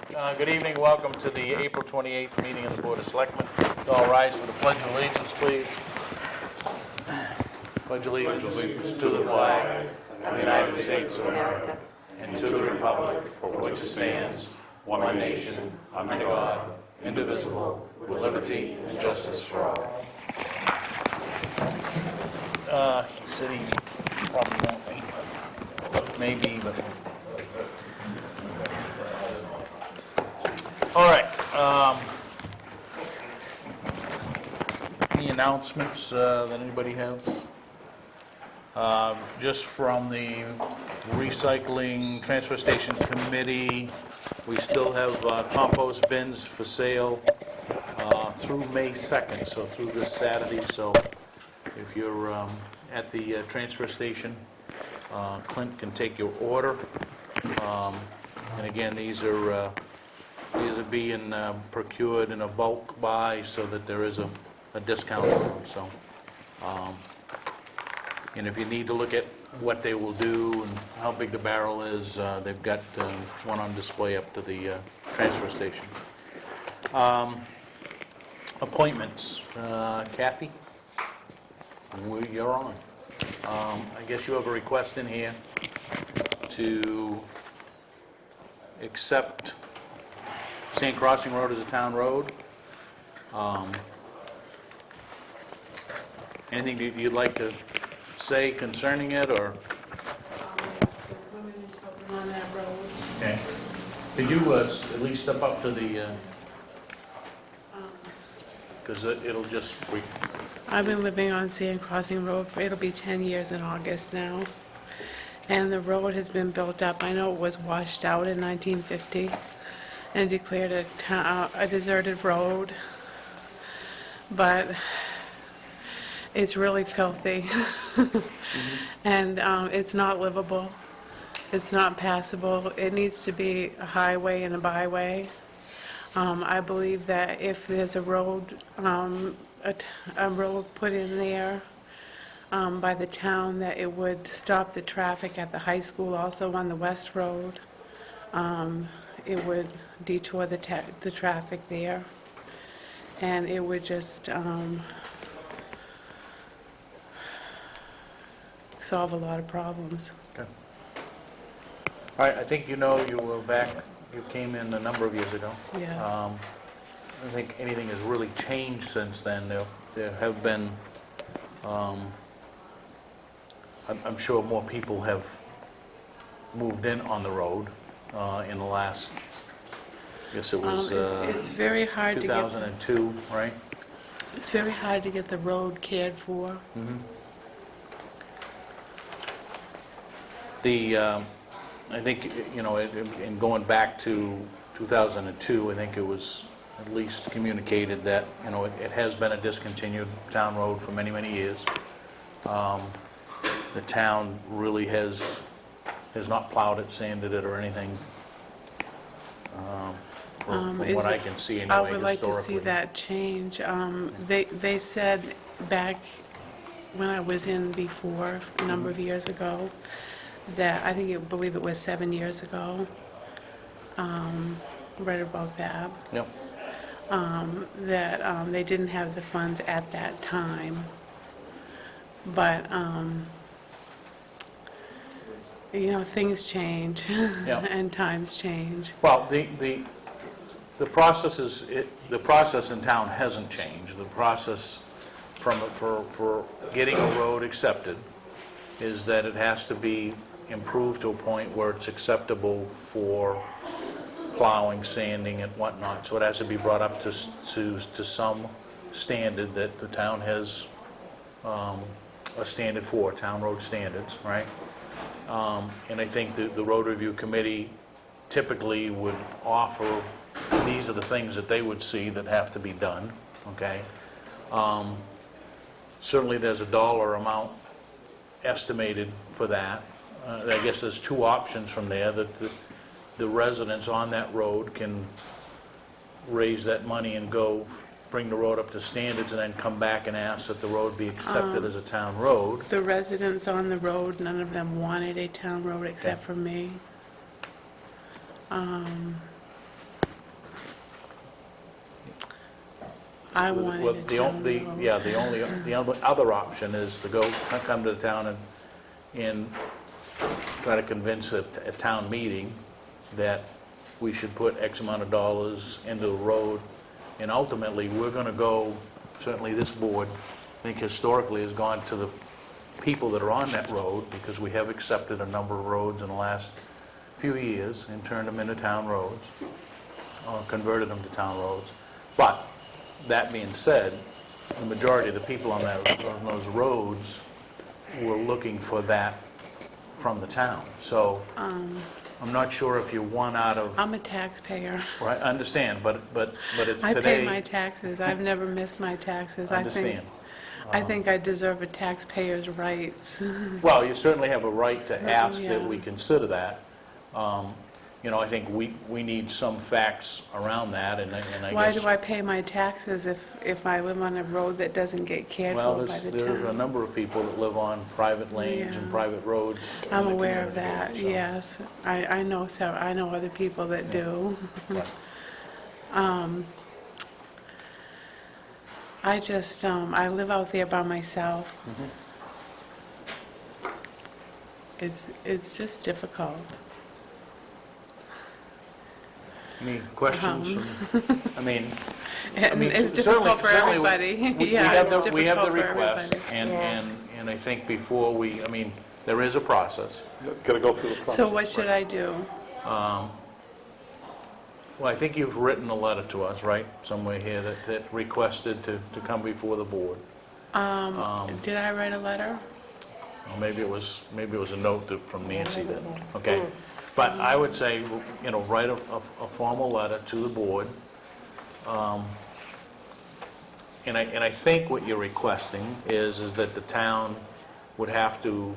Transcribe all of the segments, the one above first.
Good evening, welcome to the April 28th meeting of the Board of Selectmen. All rise for the Pledge of Allegiance, please. Pledge allegiance to the flag of the United States of America and to the republic for which it stands, one nation, under God, indivisible, with liberty and justice for all. He said he probably won't be, but maybe, but... All right. Any announcements that anybody has? Just from the recycling transfer station committee, we still have compost bins for sale through May 2nd, so through this Saturday. So if you're at the transfer station, Clint can take your order. And again, these are being procured in a bulk buy so that there is a discount on them. So, and if you need to look at what they will do and how big the barrel is, they've got one on display up to the transfer station. Appointments. Kathy, you're on. I guess you have a request in here to accept Sand Crossing Road as a town road. Anything you'd like to say concerning it, or? The women is helping on that road. Okay. Could you at least step up to the, because it'll just, I've been living on Sand Crossing Road for, it'll be 10 years in August now. And the road has been built up. I know it was washed out in 1950 and declared a deserted road. But it's really filthy. And it's not livable. It's not passable. It needs to be a highway and a byway. I believe that if there's a road, a road put in there by the town, that it would stop the traffic at the high school, also on the West Road. It would detour the traffic there, and it would just solve a lot of problems. okay. All right, I think you know you were back, you came in a number of years ago. Yes. I don't think anything has really changed since then. There have been, I'm sure more people have moved in on the road in the last, I guess it was It's very hard to get, 2002, right? it's very hard to get the road cared for. I think, you know, in going back to 2002, I think it was at least communicated that, you know, it has been a discontinued town road for many, many years. The town really has not plowed it, sanded it, or anything, from what I can see anyway, I would like to see historically. that change. They said back when I was in before, a number of years ago, that I believe it was 7 years ago, right about that, Yep. that they didn't have the funds at that time. But, you know, things change and times change. Well, the process in town hasn't changed. The process for getting a road accepted is that it has to be improved to a point where it's acceptable for plowing, sanding, and whatnot. So it has to be brought up to some standard that the town has a standard for, town road standards, right? And I think the road review committee typically would offer, these are the things that they would see that have to be done, okay? Certainly there's a dollar amount estimated for that. I guess there's two options from there, that the residents on that road can raise that money and go bring the road up to standards and then come back and ask that the road be accepted as a town road. The residents on the road, none of them wanted a town road except for me. I wanted a town road. Yeah, the only other option is to come to the town and try to convince a town meeting that we should put X amount of dollars into the road, and ultimately, we're going to go, certainly this board, I think historically has gone to the people that are on that road, because we have accepted a number of roads in the last few years and turned them into town roads, or converted them to town roads. But, that being said, the majority of the people on those roads were looking for that from the town. So, I'm not sure if you're one out of... I'm a taxpayer. Right, I understand, but it's I today... pay my taxes. I've never missed my taxes. I understand. I think I deserve a taxpayer's rights. Well, you certainly have a right to ask that Yeah. we consider that. I think we need some facts around that, and I guess... Why do I pay my taxes if I live on a road that doesn't get cared Well, for by the there's a town? number of people that live on private lanes and Yeah. private roads. in I'm the aware of community, that, so, yes. I know I know other people that do. right. I just, I live out there by myself. It's just difficult. Any questions? I mean, And it's certainly- difficult for certainly we- everybody. we Yeah, have it's the- We have the difficult for request, everybody. and I think before there is a process. Got to go through the process. So what should I do? Well, I think you've written a letter to us, right, somewhere here that requested to come before the board. Did I write a letter? Or maybe it was a note from Nancy then, okay? But I would say, write a formal letter to the board. And I think what you're requesting is that the town would have to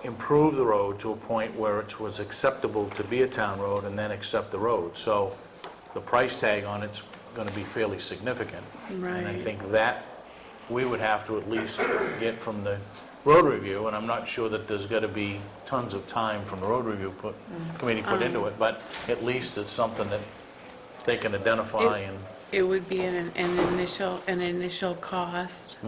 improve the road to a point where it was acceptable to be a town road, and then accept the road. So the price tag on it's going to be fairly significant. And I Right. think that we would have to at least get from the road review, and I'm not sure that there's got to be tons of time from the road review committee put into it, but at least it's something that they can identify and... It would be an initial cost,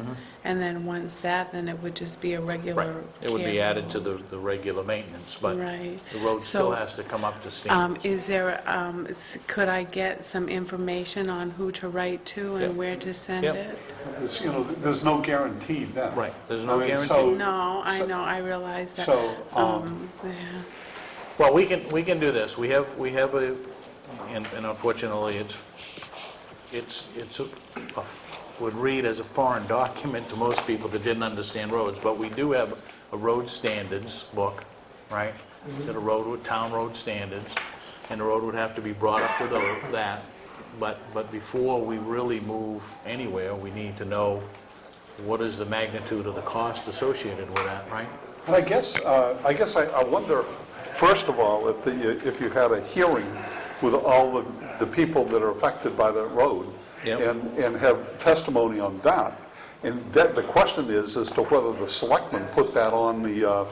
and then once that, then it would just be a regular It would be care added to road. the regular maintenance, but Right. the road still So, has to come up to standards. Is there, could I get some information on who to write to and Yep. where to send Yep. it? There's no guarantee then. Right, there's no I mean, guarantee. so- No, I know, I realize that. So, Yeah. Well, we can do this. We have a, and unfortunately, would read as a foreign document to most people that didn't understand roads, but we do have a road standards book, right? That town road standards, and the road would have to be brought up to that. But before we really move anywhere, we need to know what is the magnitude of the cost associated with that, right? and I guess I wonder, first of all, if you had a hearing with all the people that are affected by the road, Yep. and have testimony on that, and that, the question is as to whether the selectmen put that on the up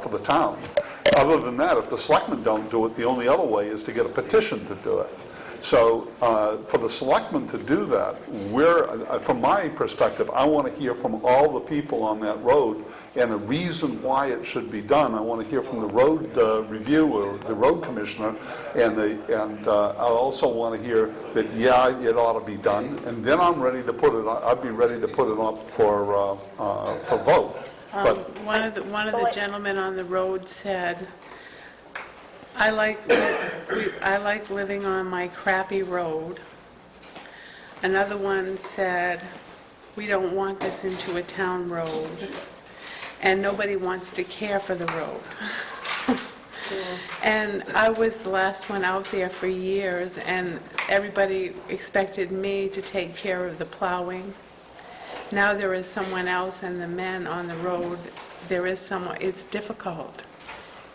for the town. Other than that, if the selectmen don't do it, the only other way is to get a petition to do it. So for the selectmen to do that, from my perspective, I want to hear from all the people on that road and the reason why it should be done. I want to hear from the road review or the road commissioner, and I also want to hear that, yeah, it ought to be done. And then I'm ready to put it. I'd be ready to put it up for vote. But One of the gentlemen on the road said, I like living on my crappy road. Another one said, we don't want this into a town road, and nobody wants to care for the road. And I was the last one out there for years, and everybody expected me to take care of the plowing. Now there is someone else, and the men on the road, there is someone, it's difficult.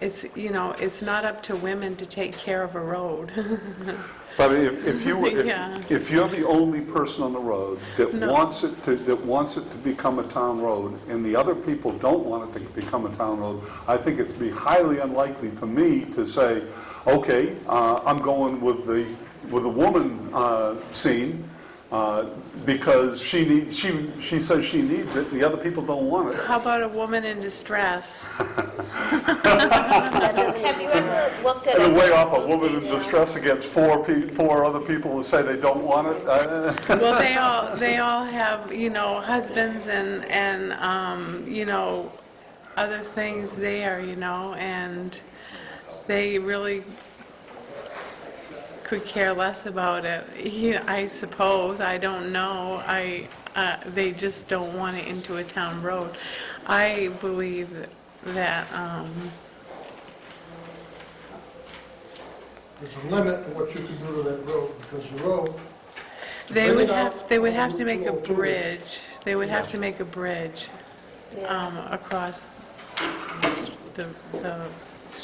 It's, it's not up to women to take care of a road. But if Yeah. you're the only person on the road that No. wants it to become a town road, and the other people don't want it to become a town road, I think it'd be highly unlikely for me to say, okay, I'm going with with a woman scene, because she says she needs it, and the other people don't want it. How about a woman in distress? Have you ever looked at? And it? way off a woman in distress against four other people who say they don't want it. Well, they all have, husbands and other things there, and they really could care less about it. I suppose, I don't know. They just don't want it into a town road. I believe that, There's a limit to what you can do to that road, because the road, they Bring would it out have, they would on have to Route make a 202. bridge. They would have to make a bridge across the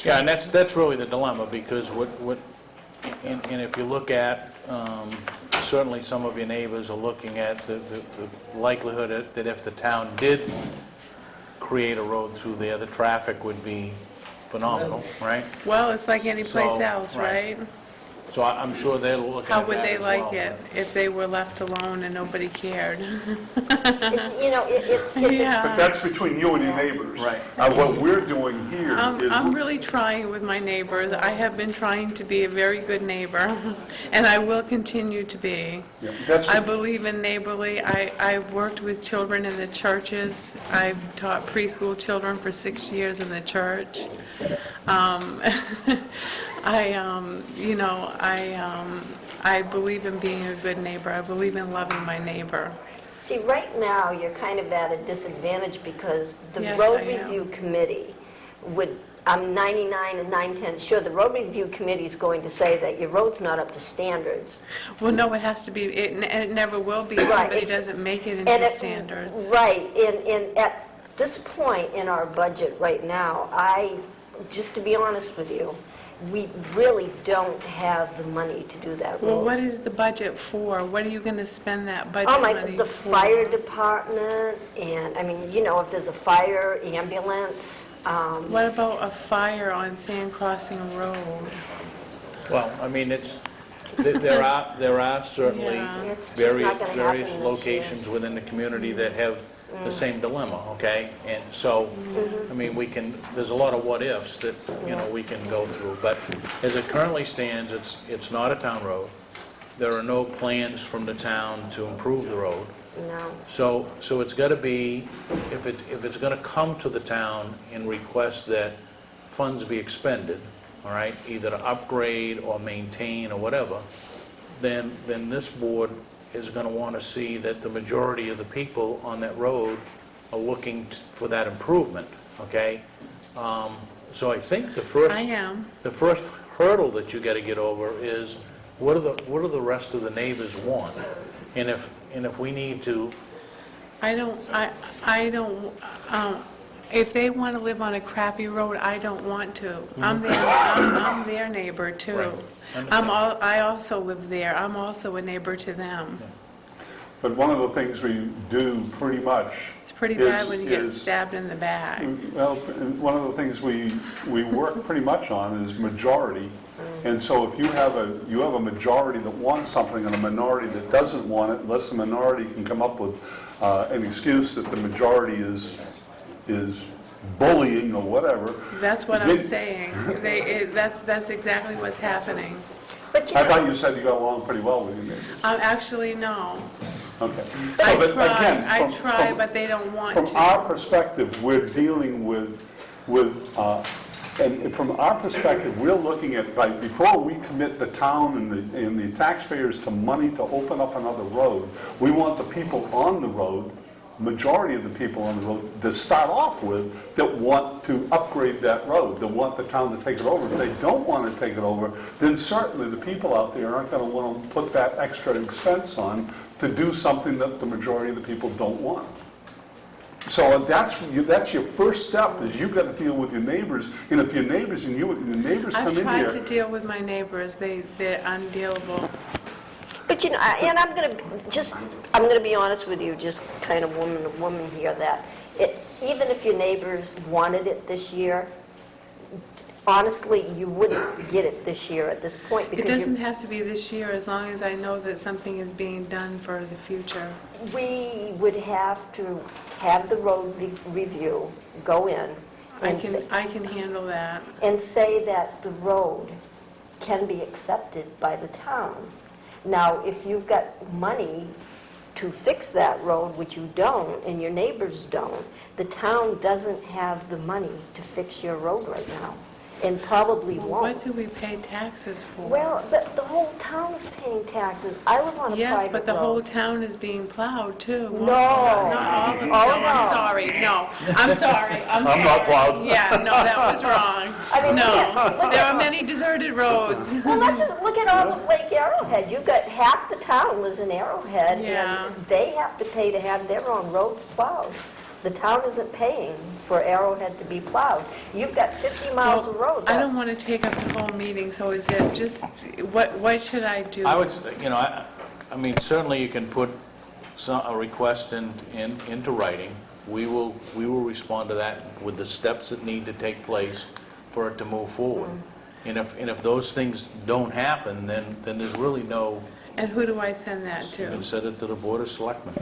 Yeah, and that's really the dilemma, because and if you look at, certainly some of your neighbors are looking at the likelihood that if the town did create a road through there, the traffic would be phenomenal, right? Well, it's like any place So, else, right. right? So I'm sure they're looking How at would that they as like well. it if they were left alone and nobody cared? It's But Yeah. that's between you and your neighbors. Right. What we're doing here is... I'm really trying with my neighbors. I have been trying to be a very good neighbor, and I will continue to be. Yeah, that's I what- believe in neighborly. I've worked with children in the churches. I've taught preschool children for 6 years in the church. I believe in being a good neighbor. I believe in loving my neighbor. See, right now, you're kind of at a disadvantage because the Yes, road I am. review committee would, I'm 99 and 9/10 sure the road review committee is going to say that your road's not up to standards. Well, no, it has to be, and it never will be if Right, somebody it's- doesn't make it And into it- standards. Right, and at this point in our budget right now, just to be honest with you, we really don't have the money to do that Well, road. what is the budget for? What are you going to spend that budget Oh, money the for? fire department, and, I mean, if there's a fire ambulance, What about a fire on Sand Crossing Road? Well, I mean, there are certainly Yeah. It's just not gonna happen various this year. locations within the community that have the same dilemma, okay? And so, I mean, there's a lot of what-ifs that, we can go through. But as it currently stands, it's not a town road. There are no plans from the town to improve the road. no. So it's got to be, if it's going to come to the town and request that funds be expended, all right, either to upgrade or maintain or whatever, then this board is going to want to see that the majority of the people on that road are looking for that improvement, okay? So I think the first... I am. The first hurdle that you got to get over is, what do the rest of the neighbors want? And if we need to, I don't, if they want to live on a crappy road, I don't want to. I'm their neighbor too. Right. Understand. I also live there. I'm also a neighbor to them. But one of the things we do pretty much... It's pretty bad is- when you get is- stabbed in the back. Well, one of the things we work pretty much on is majority. And so if you have a majority that wants something and a minority that doesn't want it, unless the minority can come up with an excuse that the majority is bullying or whatever. That's what I'm Then- saying. That's exactly what's happening. But I thought you said you got along pretty well with your neighbors. Actually, no. Okay. I So, but try, again, I from- try, from- but they don't want From to. our perspective, we're dealing and from our perspective, we're looking at, like, before we commit the town and the taxpayers to money to open up another road, we want the people on the road, majority of the people on the road, to start off with, that want to upgrade that road, that want the town to take it over. If they don't want to take it over, then certainly the people out there aren't going to want to put that extra expense on to do something that the majority of the people don't want. So that's your first step, is you've got to deal with your neighbors, and if your neighbors come I've in tried to here... deal with my neighbors. They're undealable. But and I'm going to be honest with you, just kind of woman to woman here, that even if your neighbors wanted it this year, honestly, you wouldn't get it this year at this point It because doesn't have to be this year, as long as I know that something is being done for the future. we would have to have the road review go in I can handle that. and say that the road can be accepted by the town. Now, if you've got money to fix that road, which you don't, and your neighbors don't, the town doesn't have the money to fix your road right now, and probably What won't. do we pay taxes for? Well, the whole town is paying taxes. I live on a private road. Yes, but the whole town is being plowed too. No. Not all of it. Oh, No, I'm no. sorry, no, I'm sorry. I'm not plowed. Yeah, no, that was wrong. I mean, No, look there at- are many deserted roads. Well, let's just look at all of Lake Arrowhead. You've got half the town lives in Arrowhead, Yeah. and they have to pay to have their own roads plowed. The town isn't paying for Arrowhead to be plowed. You've got 50 miles of road. I don't want to take up the whole meeting, so is it just, what should I do? I would, I mean, certainly you can put a request into writing. We will respond to that with the steps that need to take place for it to move forward. And if those things don't happen, then there's really no, And who do I send that you to? can send it to the Board of Selectmen.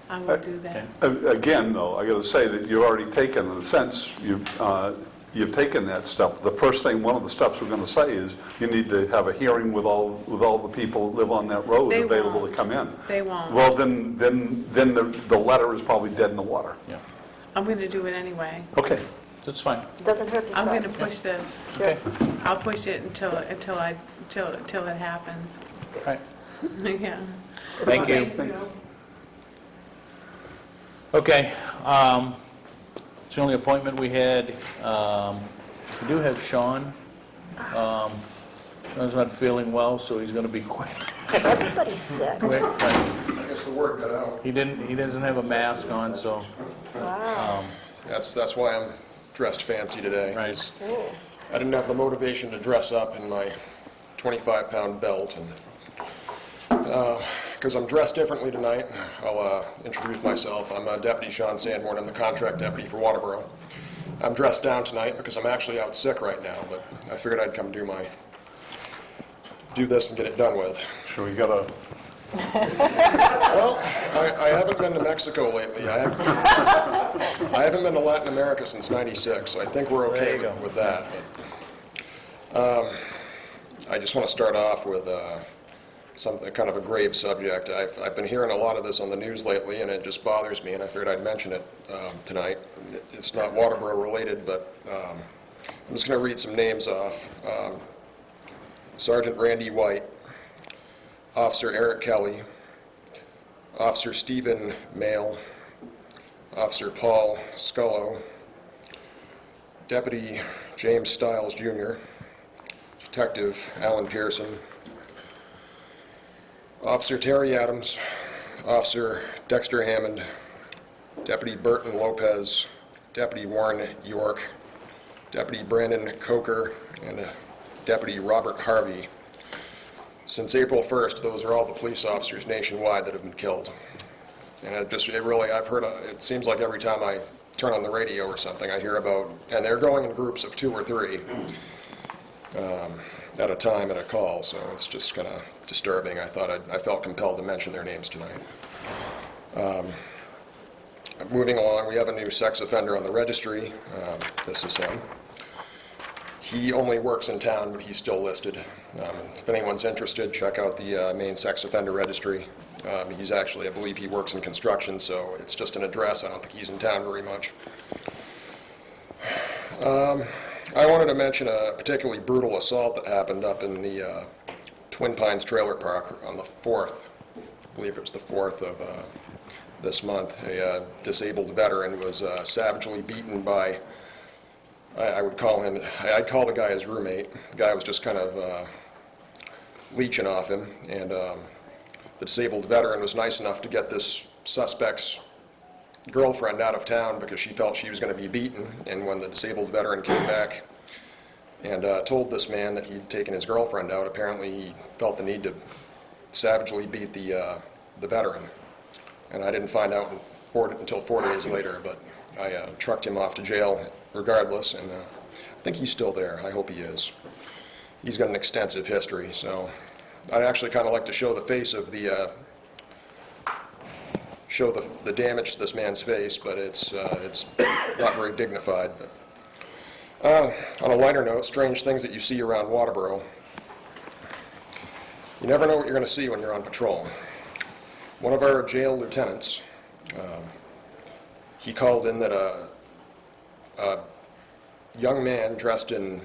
I will do that. Again, though, I got to say that you've already taken, in a sense, you've taken that step. The first thing, one of the steps we're going to say is you need to have a hearing with all the people that live on that road They available to won't. come in. They won't. Well, then the letter is probably dead in the water. Yeah, I'm going to do it anyway. Okay. that's fine. Doesn't hurt to try. I'm going to push this. Okay, I'll push it until it happens. all right. Yeah. Thank you. Thanks. Okay, it's the only appointment we had. We do have Sean. Sean's not feeling well, so he's going to be quick. Everybody's sick. Quick, but I guess the word got out. he doesn't have a mask on, so, Wow. That's why I'm dressed fancy today. Right. is I didn't have the motivation to dress up in my 25-pound belt, and because I'm dressed differently tonight, I'll introduce myself. I'm Deputy Sean Sanborn. I'm the contract deputy for Waterboro. I'm dressed down tonight because I'm actually out sick right now, but I figured I'd come do this and get it done with. Sure, you got to, Well, I haven't been to Mexico lately. I haven't been to Latin America since '96, so I think we're There okay you go. with that. But, I just want to start off with something kind of a grave subject. I've been hearing a lot of this on the news lately, and it just bothers me, and I figured I'd mention it tonight. It's not Waterboro related, but I'm just going to read some names off. Sergeant Randy White, Officer Eric Kelly, Officer Stephen Mail, Officer Paul Scullo, Deputy James Stiles Jr., Detective Alan Pearson, Officer Terry Adams, Officer Dexter Hammond, Deputy Burton Lopez, Deputy Warren York, Deputy Brandon Coker, and Deputy Robert Harvey. Since April 1st, those are all the police officers nationwide that have been killed. And it seems like every time I turn on the radio or something, I hear about, and they're going in groups of 2 or 3 at a time at a call, so it's just kind of disturbing. I felt compelled to mention their names tonight. Moving along, we have a new sex offender on the registry. This is him. He only works in town, but he's still listed. If anyone's interested, check out the Maine Sex Offender Registry. He's actually, I believe he works in construction, so it's just an address. I don't think he's in town very much. I wanted to mention a particularly brutal assault that happened up in the Twin Pines Trailer Park on the 4th. I believe it was the 4th of this month. A disabled veteran was savagely beaten by, I'd call the guy his roommate. The guy was just kind of leeching off him, and the disabled veteran was nice enough to get this suspect's girlfriend out of town because she felt she was going to be beaten. And when the disabled veteran came back and told this man that he'd taken his girlfriend out, apparently he felt the need to savagely beat the veteran. And I didn't find out until 4 days later, but I trucked him off to jail regardless, and I think he's still there. I hope he is. He's got an extensive history, so I'd actually kind of like to show the face of the, show the damage to this man's face, but it's not very dignified. But, on a lighter note, strange things that you see around Waterboro. You never know what you're going to see when you're on patrol. One of our jail lieutenants, he called in that a young man dressed in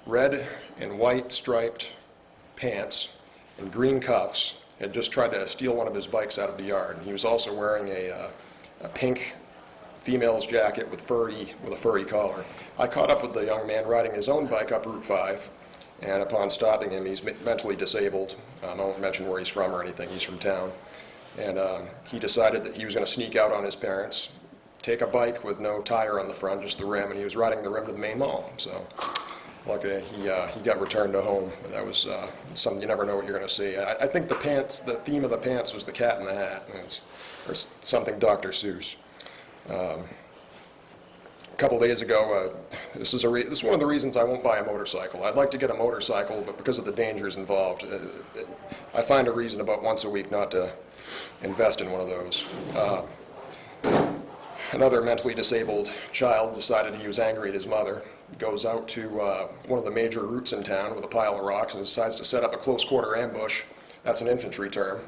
red and white striped pants and green cuffs had just tried to steal one of his bikes out of the yard. He was also wearing a pink female's jacket with a furry collar. I caught up with the young man riding his own bike up Route 5, and upon stopping him, he's mentally disabled. I won't mention where he's from or anything. He's from town. And he decided that he was going to sneak out on his parents, take a bike with no tire on the front, just the rim, and he was riding the rim to the Maine Mall. So, luckily, he got returned to home. But that was something you never know what you're going to see. I think the theme of the pants was the Cat in the Hat, or something Dr. Seuss. A couple days ago, this is one of the reasons I won't buy a motorcycle. I'd like to get a motorcycle, but because of the dangers involved, I find a reason about once a week not to invest in one of those. Another mentally disabled child decided he was angry at his mother, goes out to one of the major routes in town with a pile of rocks and decides to set up a close quarter ambush. That's an infantry term.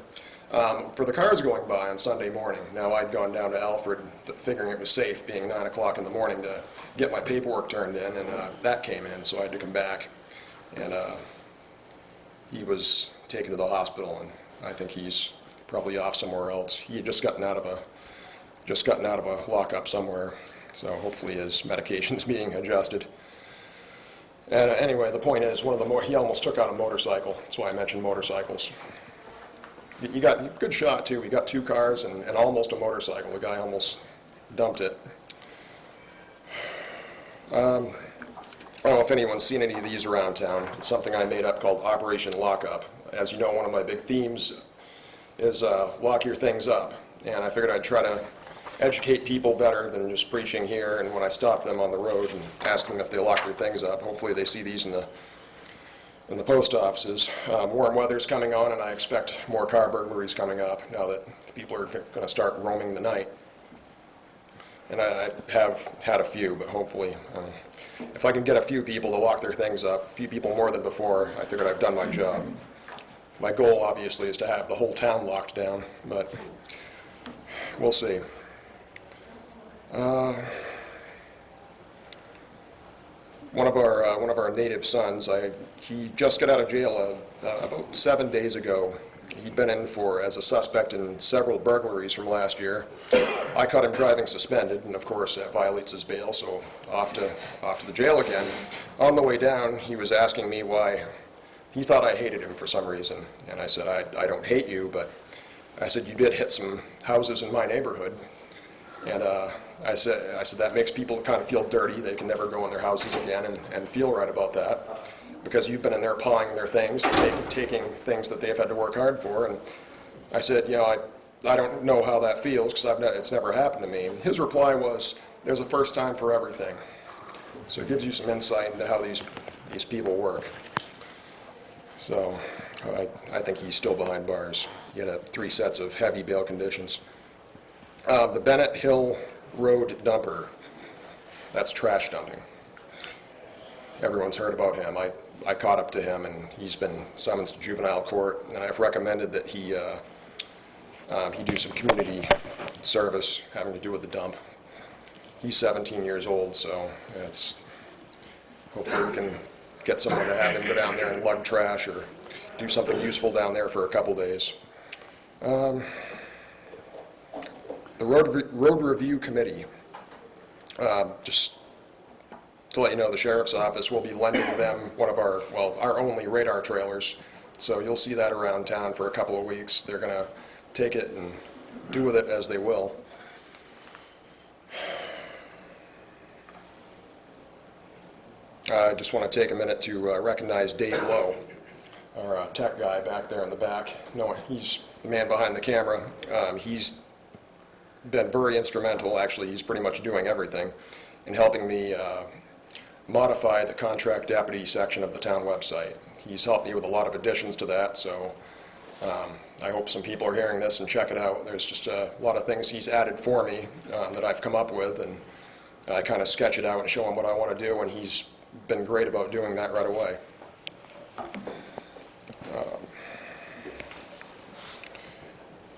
For the cars going by on Sunday morning. Now, I'd gone down to Alfred figuring it was safe, being 9 o'clock in the morning, to get my paperwork turned in, and that came in, so I had to come back. And he was taken to the hospital, and I think he's probably off somewhere else. He had just gotten out of a lockup somewhere, so hopefully his medication's being adjusted. And anyway, the point is, he almost took out a motorcycle. That's why I mentioned motorcycles. He got a good shot, too. He got 2 cars and almost a motorcycle. The guy almost dumped it. I don't know if anyone's seen any of these around town. It's something I made up called Operation Lockup. As you know, one of my big themes is lock your things up. And I figured I'd try to educate people better than just preaching here. And when I stop them on the road and ask them if they lock their things up, hopefully they see these in the post offices. Warm weather's coming on, and I expect more car burglaries coming up now that people are going to start roaming the night. And I have had a few, but hopefully, if I can get a few people to lock their things up, a few people more than before, I figured I've done my job. My goal, obviously, is to have the whole town locked down, but we'll see. One of our native sons, he just got out of jail about 7 days ago. He'd been in as a suspect in several burglaries from last year. I caught him driving suspended, and of course that violates his bail, so off to the jail again. On the way down, he was asking me why he thought I hated him for some reason, and I said, I don't hate you, but I said, you did hit some houses in my neighborhood. And I said that makes people kind of feel dirty. They can never go in their houses again and feel right about that, because you've been in there pawing their things, taking things that they've had to work hard for. And I said, I don't know how that feels, because it's never happened to me. And his reply was, there's a first time for everything. So it gives you some insight into how these people work. So I think he's still behind bars. He had 3 sets of heavy bail conditions. The Bennett Hill Road dumper, that's trash dumping. Everyone's heard about him. I caught up to him, and he's been summoned to juvenile court, and I've recommended that he do some community service having to do with the dump. He's 17 years old, so hopefully we can get someone to have him go down there and lug trash or do something useful down there for a couple days. The Road Review Committee, just to let you know, the Sheriff's Office will be lending them one of our only radar trailers. So you'll see that around town for a couple of weeks. They're going to take it and do with it as they will. I just want to take a minute to recognize Dave Lowe, our tech guy back there in the back. No, he's the man behind the camera. He's been very instrumental. Actually, he's pretty much doing everything in helping me modify the contract deputy section of the town website. He's helped me with a lot of additions to that, so I hope some people are hearing this and check it out. There's just a lot of things he's added for me that I've come up with, and I kind of sketch it out and show him what I want to do, and he's been great about doing that right away.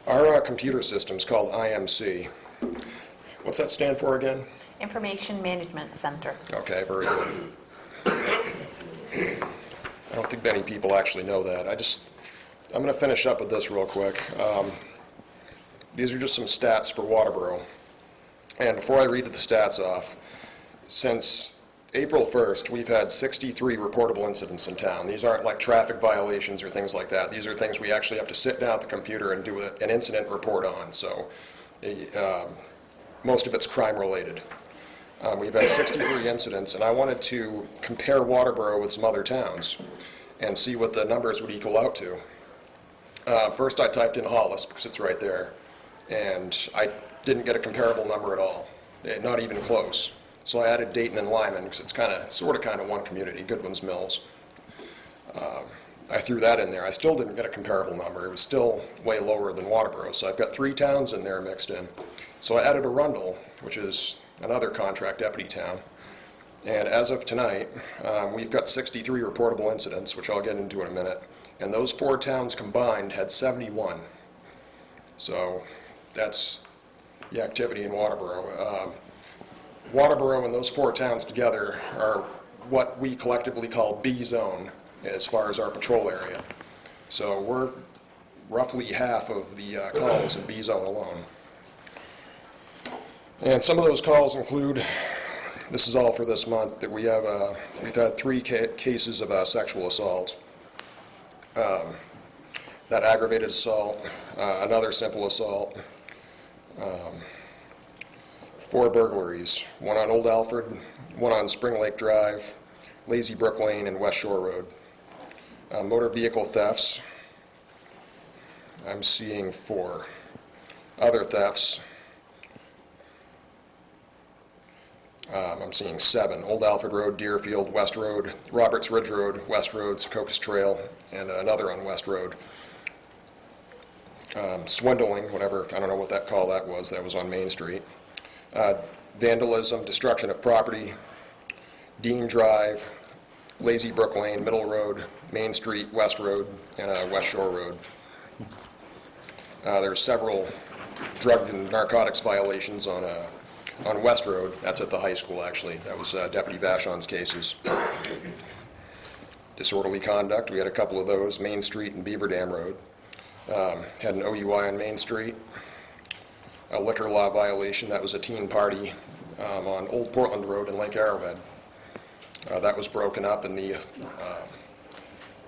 Our computer system's called IMC. What's that stand for again? Information Management Center. Okay, very good. I don't think many people actually know that. I'm going to finish up with this real quick. These are just some stats for Waterboro. And before I read the stats off, since April 1st, we've had 63 reportable incidents in town. These aren't like traffic violations or things like that. These are things we actually have to sit down at the computer and do an incident report on. So most of it's crime-related. We've had 63 incidents, and I wanted to compare Waterboro with some other towns and see what the numbers would equal out to. First, I typed in Hollis, because it's right there, and I didn't get a comparable number at all, not even close. So I added Dayton and Lyman, because it's sort of one community, Goodwin's Mills. I threw that in there. I still didn't get a comparable number. It was still way lower than Waterboro, so I've got 3 towns in there mixed in. So I added Arundel, which is another contract deputy town. And as of tonight, we've got 63 reportable incidents, which I'll get into in a minute. And those 4 towns combined had 71. So that's the activity in Waterboro. Waterboro and those 4 towns together are what we collectively call B zone as far as our patrol area. So we're roughly half of the calls in B zone alone. And some of those calls include, this is all for this month, that we've had 3 cases of sexual assault. That aggravated assault, another simple assault, 4 burglaries, 1 on Old Alfred, 1 on Spring Lake Drive, Lazy Brook Lane, and West Shore Road. Motor vehicle thefts, I'm seeing 4. Other thefts, I'm seeing 7. Old Alfred Road, Deerfield, West Road, Roberts Ridge Road, West Road, Secocas Trail, and another on West Road. Swindling, whatever, I don't know what that call that was on Main Street. Vandalism, destruction of property, Dean Drive, Lazy Brook Lane, Middle Road, Main Street, West Road, and West Shore Road. There's several drug and narcotics violations on West Road. That's at the high school, actually. That was Deputy Vachon's cases. Disorderly conduct, we had a couple of those, Main Street and Beaver Dam Road. Had an OUI on Main Street. A liquor law violation, that was a teen party on Old Portland Road in Lake Arrowhead. That was broken up, and the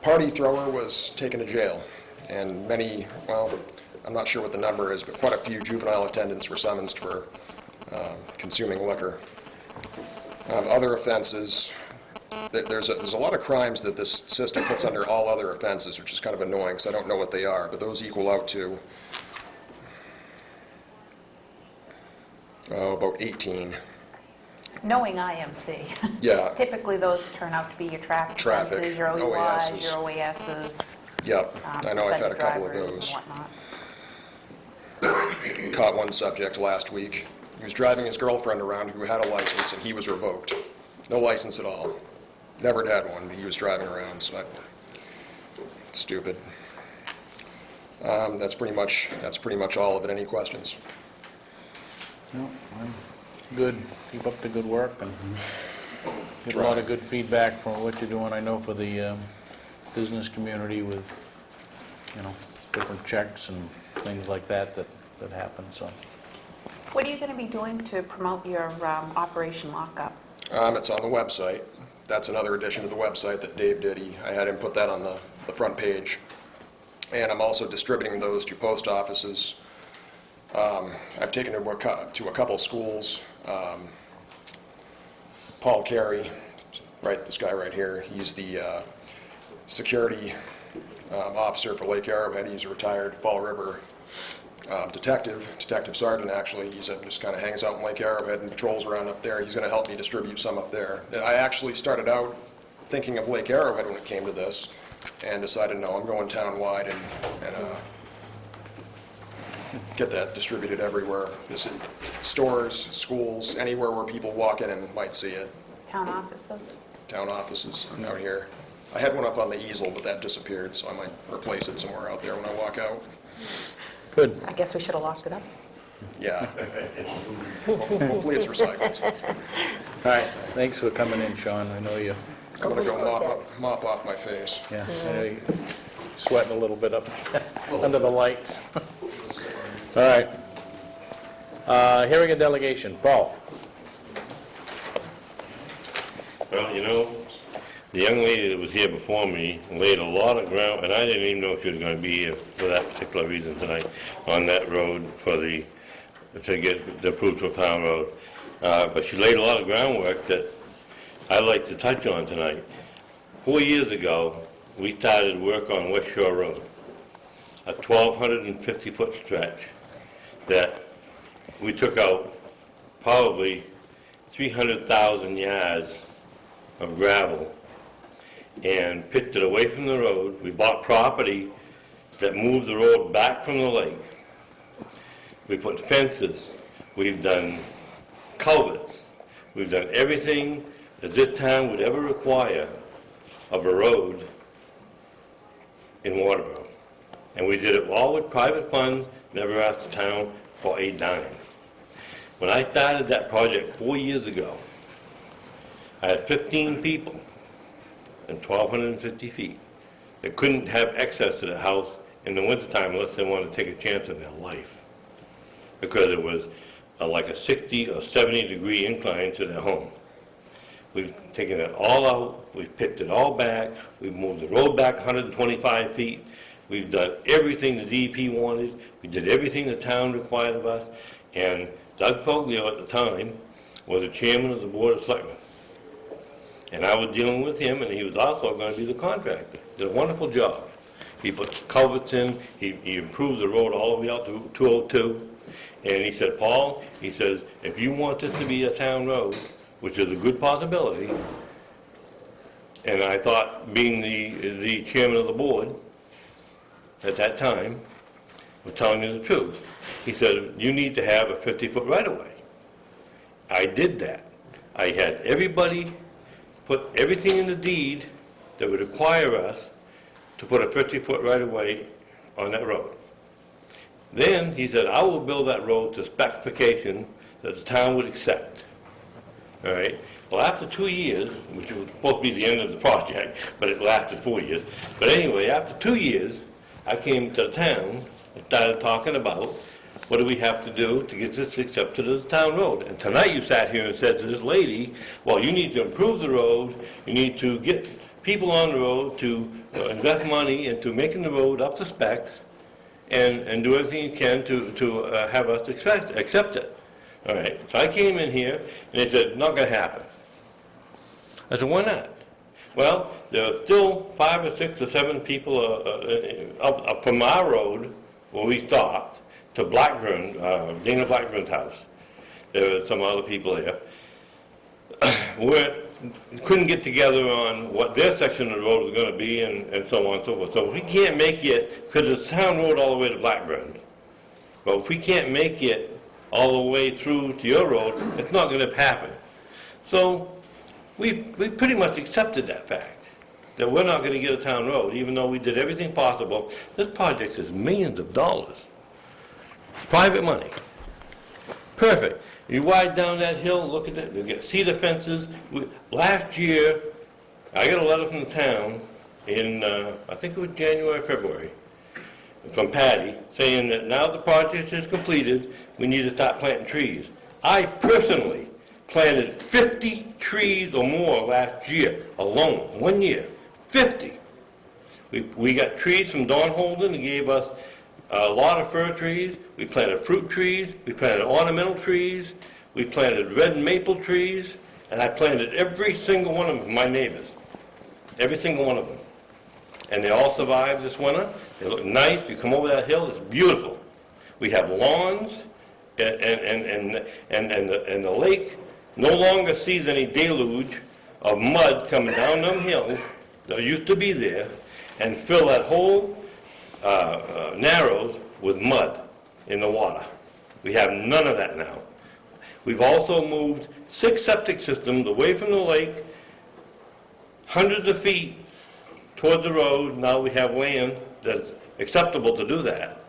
party thrower was taken to jail. And many, well, I'm not sure what the number is, but quite a few juvenile attendants were summoned for consuming liquor. Other offenses, there's a lot of crimes that this system puts under all other offenses, which is kind of annoying because I don't know what they are, but those equal out to about 18. Knowing IMC. Yeah. Typically, those turn out to be your traffic offenses, your OUIs, your OASs. Yep, I know I've had a couple of suspended those. drivers and whatnot. Caught one subject last week. He was driving his girlfriend around who had a license, and he was revoked. No license at all. Never had one, but he was driving around, so stupid. That's pretty much all of it. Any questions? No, I'm good. Keep up the good work, and get a lot of good feedback from what you're doing. I know for the business community with, different checks and things like that happen, so. What are you going to be doing to promote your Operation Lockup? It's on the website. That's another addition to the website that Dave did. I had him put that on the front page. And I'm also distributing those to post offices. I've taken it to a couple schools. Paul Carey, right, this guy right here, he's the security officer for Lake Arrowhead. He's a retired Fall River Detective Sergeant, actually. He said just kind of hangs out in Lake Arrowhead and patrols around up there. He's going to help me distribute some up there. I actually started out thinking of Lake Arrowhead when it came to this, and decided, no, I'm going town-wide and get that distributed everywhere. This in stores, schools, anywhere where people walk in and might see it. Town offices? Town offices out here. I had one up on the easel, but that disappeared, so I might replace it somewhere out there when I walk out. Good. I guess we should have locked it up. Yeah. Hopefully it's recycled. All right, thanks for coming in, Sean. I know you, I'm gonna go mop off my face. yeah, I know you're sweating a little bit up under the lights. All right. Hearing a delegation. Paul? Well, you know, the young lady that was here before me laid a lot of ground, and I didn't even know she was going to be here for that particular reason tonight, on that road to get the approved for town road. But she laid a lot of groundwork that I'd like to touch on tonight. 4 years ago, we started work on West Shore Road, a 1,250-foot stretch that we took out probably 300,000 yards of gravel and picked it away from the road. We bought property that moved the road back from the lake. We put fences. We've done culverts. We've done everything that this town would ever require of a road in Waterboro. And we did it all with private funds, never asked the town for a dime. When I started that project 4 years ago, I had 15 people and 1,250 feet that couldn't have access to the house in the wintertime unless they wanted to take a chance on their life, because it was like a 60 or 70 degree incline to their home. We've taken it all out, we've picked it all back, we've moved the road back 125 feet, we've done everything the DEP wanted, we did everything the town required of us, and Doug Foglio at the time was the chairman of the Board of Selectmen. And I was dealing with him, and he was also going to be the contractor. Did a wonderful job. He put culverts in, he improved the road all the way out to 202, and he said, Paul, he says, if you want this to be a town road, which is a good possibility, and I thought, being the chairman of the board at that time, was telling me the truth. He said, you need to have a 50-foot right-of-way. I did that. I had everybody put everything in the deed that would require us to put a 50-foot right-of-way on that road. Then he said, I will build that road to specification that the town would accept. All right? Well, after 2 years, which was supposed to be the end of the project, but it lasted 4 years. But anyway, after 2 years, I came to the town and started talking about what do we have to do to get this accepted as a town road. And tonight you sat here and said to this lady, well, you need to improve the road, you need to get people on the road to invest money into making the road up to specs, and do everything you can to have us accept it. All right, so I came in here, and they said, not going to happen. I said, why not? Well, there are still 5 or 6 or 7 people up from our road where we stopped to Blackburn, Dana Blackburn's house. There were some other people there. We couldn't get together on what their section of the road was going to be, and so on and so forth. So if we can't make it, because it's a town road all the way to Blackburn, but if we can't make it all the way through to your road, it's not going to happen. So we pretty much accepted that fact, that we're not going to get a town road, even though we did everything possible. This project is millions of dollars. Private money. Perfect. You ride down that hill, look at it, you get cedar fences. Last year, I got a letter from the town in, I think it was January, February, from Patty, saying that now the project is completed, we need to start planting trees. I personally planted 50 trees or more last year alone, 1 year. 50. We got trees from Don Holden, he gave us a lot of fir trees, we planted fruit trees, we planted ornamental trees, we planted red maple trees, and I planted every single one of them, my neighbors. Every single one of them. And they all survived this winter. They look nice. You come over that hill, it's beautiful. We have lawns, and the lake no longer sees any deluge of mud coming down them hills that used to be there and fill that whole Narrows with mud in the water. We have none of that now. We've also moved 6 septic systems away from the lake, hundreds of feet toward the road. Now we have land that's acceptable to do that.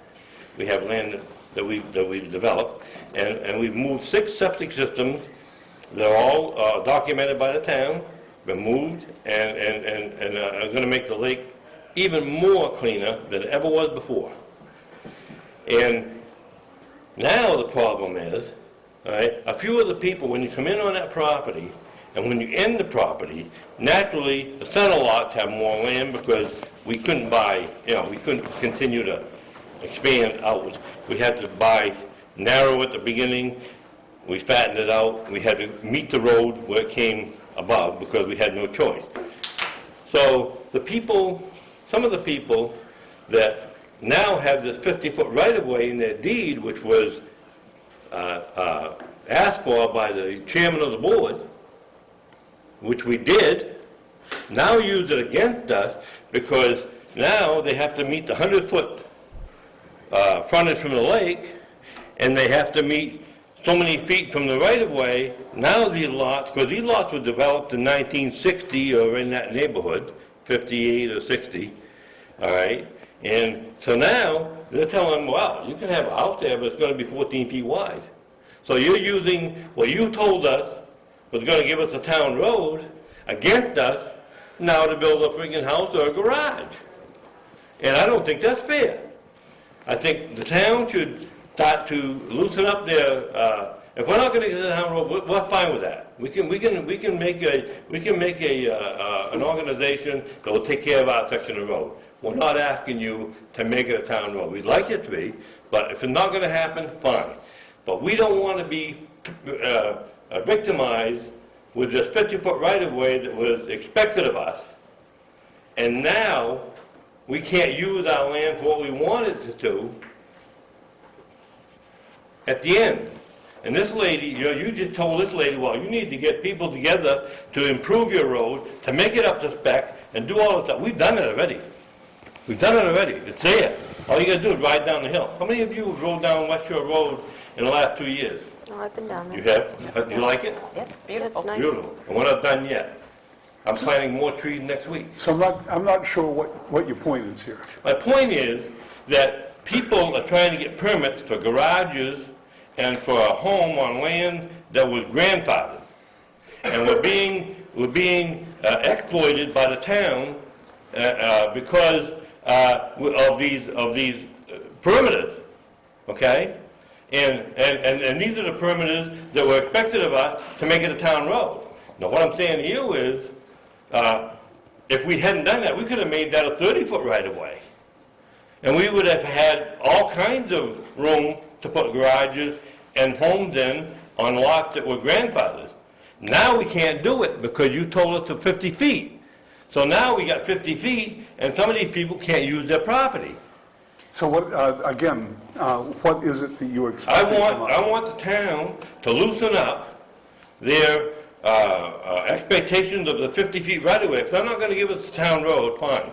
We have land that we've developed, and we've moved 6 septic systems. They're all documented by the town, been moved, and are going to make the lake even more cleaner than it ever was before. And now the problem is, all right, a few of the people, when you come in on that property, and when you end the property, naturally, the center lots have more land because we couldn't buy, we couldn't continue to expand outwards. We had to buy narrow at the beginning, we fattened it out, we had to meet the road where it came above because we had no choice. So the people, some of the people that now have this 50-foot right-of-way in their deed, which was asked for by the chairman of the board, which we did, now use it against us because now they have to meet the 100-foot frontage from the lake, and they have to meet so many feet from the right-of-way. Now these lots, because these lots were developed in 1960 or in that neighborhood, 58 or 60, all right? And so now they're telling them, well, you can have a house there, but it's going to be 14 feet wide. So you're using what you told us was going to give us a town road against us now to build a friggin' house or a garage. And I don't think that's fair. I think the town should start to loosen up their, if we're not going to get the town road, we're fine with that. We can make an organization that will take care of our section of road. We're not asking you to make it a town road. We'd like it to be, but if it's not going to happen, fine. But we don't want to be victimized with this 50-foot right-of-way that was expected of us, and now we can't use our land for what we wanted to do at the end. And this lady, you just told this lady, well, you need to get people together to improve your road, to make it up to spec, and do all of that. We've done it already. We've done it already. It's there. All you got to do is ride down the hill. How many of you have rode down West Shore Road in the last 2 years? Oh, I've been down there. You have? Do you like it? Yes, beautiful. That's nice. Beautiful. And we're not done yet. I'm planting more trees next week. So I'm not sure what your point is here. My point is that people are trying to get permits for garages and for a home on land that was grandfathered. And we're being exploited by the town because of these perimeters, okay? And these are the perimeters that were expected of us to make it a town road. Now, what I'm saying to you is, if we hadn't done that, we could have made that a 30-foot right-of-way. And we would have had all kinds of room to put garages and homes in on lots that were grandfathered. Now we can't do it because you told us to 50 feet. So now we got 50 feet, and some of these people can't use their property. So what, again, what is it that you expect? I want the town to loosen up their expectations of the 50 feet right of way. If they're not going to give us a town road, fine.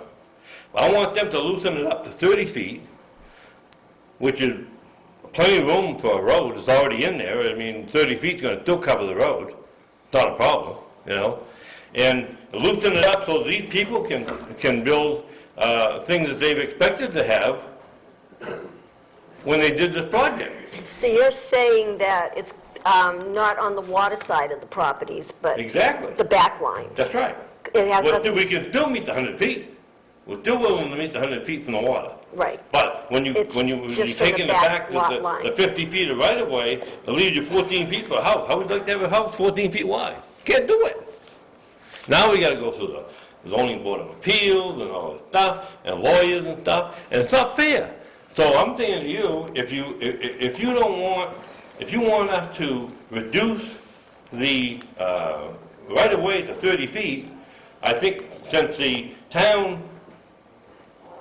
I want them to loosen it up to 30 feet, which is plenty of room for a road. It's already in there. I mean, 30 feet is going to still cover the road. It's not a problem, And loosen it up so these people can build things that they've expected to have when they did this project. So you're saying that it's not on the water side of the properties, but Exactly. the back lines? That's right. It has Well, nothing- we can still meet the 100 feet. We're still willing to meet the 100 feet from the water. Right. But when you It's just for take the into back fact lot that the lines. 50 feet of right of way, it leaves you 14 feet for a house. How would you like to have a house 14 feet wide? Can't do it. Now we got to go through the zoning board of appeals and all this stuff and lawyers and stuff, and it's not fair. So I'm saying to you, if you want us to reduce the right of way to 30 feet, I think since the town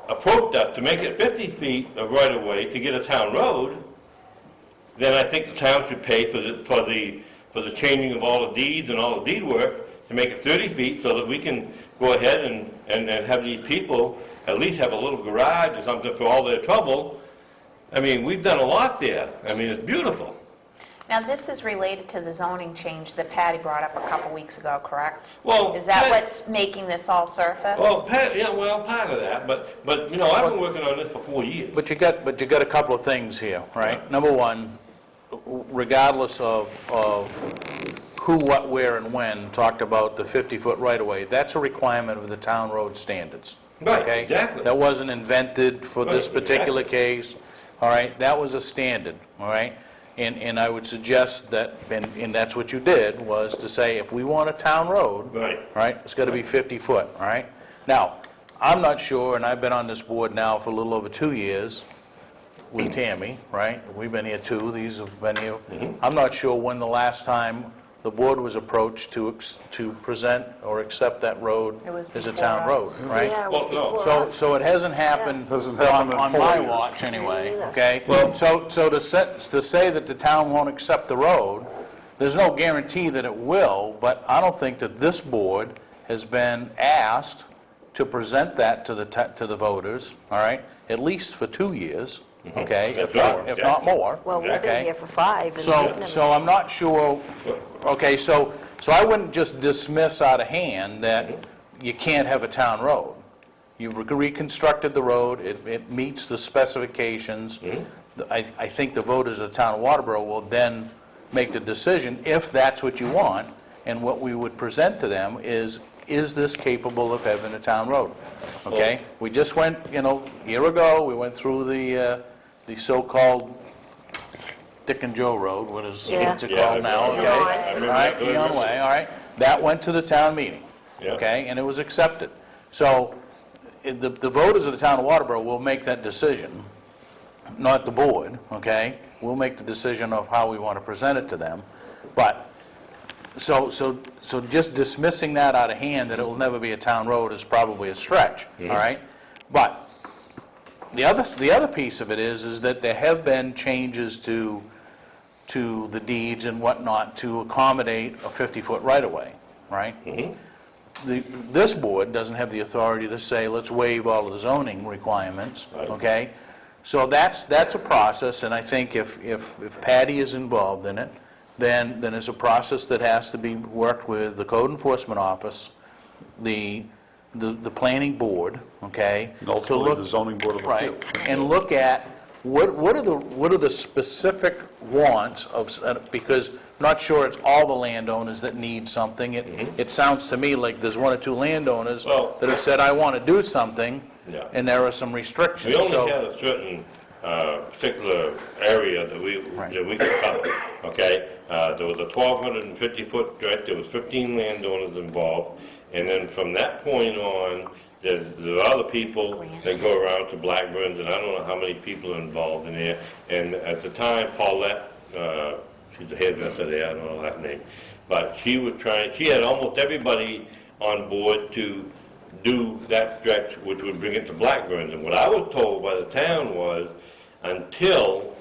approached us to make it 50 feet of right of way to get a town road, then I think the town should pay for the changing of all the deeds and all the deed work to make it 30 feet so that we can go ahead and have these people at least have a little garage or something for all their trouble. I mean, we've done a lot there. I mean, it's beautiful. Now, this is related to the zoning change that Patty brought up a couple weeks ago, correct? Well, Is that Pat- what's making this all surface? Well, part of that, but you know, I've been working on this for 4 years. But you got a couple of things here, right? Number one, regardless of who, what, where, and when talked about the 50-foot right-of-way, that's a requirement of the town road standards. Right, okay? exactly. That wasn't invented for this Right, particular exactly. case, all right? That was a standard, all right? And I would suggest that, and that's what you did, was to say, if we want a town road, Right. it's got to be 50 foot, all right? Now, I'm not sure, and I've been on this board now for a little over 2 years with Tammy, right? We've been here too, these have been here. I'm not sure when the last time the board was approached to present or accept that road It was as a before town road, us. right? Yeah, it was Well, no. before us. So it hasn't happened Hasn't happened in on 4 my years. watch anyway, Me neither. okay? So to say that the town won't accept the road, there's no guarantee that it will, but I don't think that this board has been asked to present that to the voters, all right? At least for 2 years, okay? That's If not more. Well, we've been okay? here for 5, and we've So, never... so I'm not sure, okay, so I wouldn't just dismiss out of hand that you can't have a town road. You've reconstructed the road, it meets the specifications. I think the voters of the town of Waterboro will then make the decision, if that's what you want, and what we would present to them is this capable of having a town road? Okay? We just went, a year ago, we went through the so-called Dick and Joe Road, what's it Yeah, called now, I okay? remember that. I remember All right, that. Eon Way, all right? That went to the town meeting, Yeah. okay? And it was accepted. So the voters of the town of Waterboro will make that decision, not the board, okay? We'll make the decision of how we want to present it to them. But, so just dismissing that out of hand, that it will never be a town road, is probably a stretch, all right? But the other piece of it is that there have been changes to the deeds and whatnot to accommodate a 50-foot right-of-way, right? This board doesn't have the authority to say, let's waive all of the zoning requirements, okay? So that's a process, and I think if Patty is involved in it, then it's a process that has to be worked with the Code Enforcement Office, the planning board, okay? And to ultimately, look- the zoning board of Right, appeals. and look at what are the specific wants of, because I'm not sure it's all the landowners that need something. It sounds to me like there's 1 or 2 landowners Well- that have said, I want to do something, Yeah. and there are some restrictions. We only So- had a certain particular area that we could cover, okay? There was a 1,250-foot stretch, there was 15 landowners involved, and then from that point on, there are other people that go around to Blackburns, and I don't know how many people are involved in there. And at the time, Paulette, she's the hairdresser there, I don't know her last name, but she had almost everybody on board to do that stretch, which would bring it to Blackburns. And what I was told by the town was, until,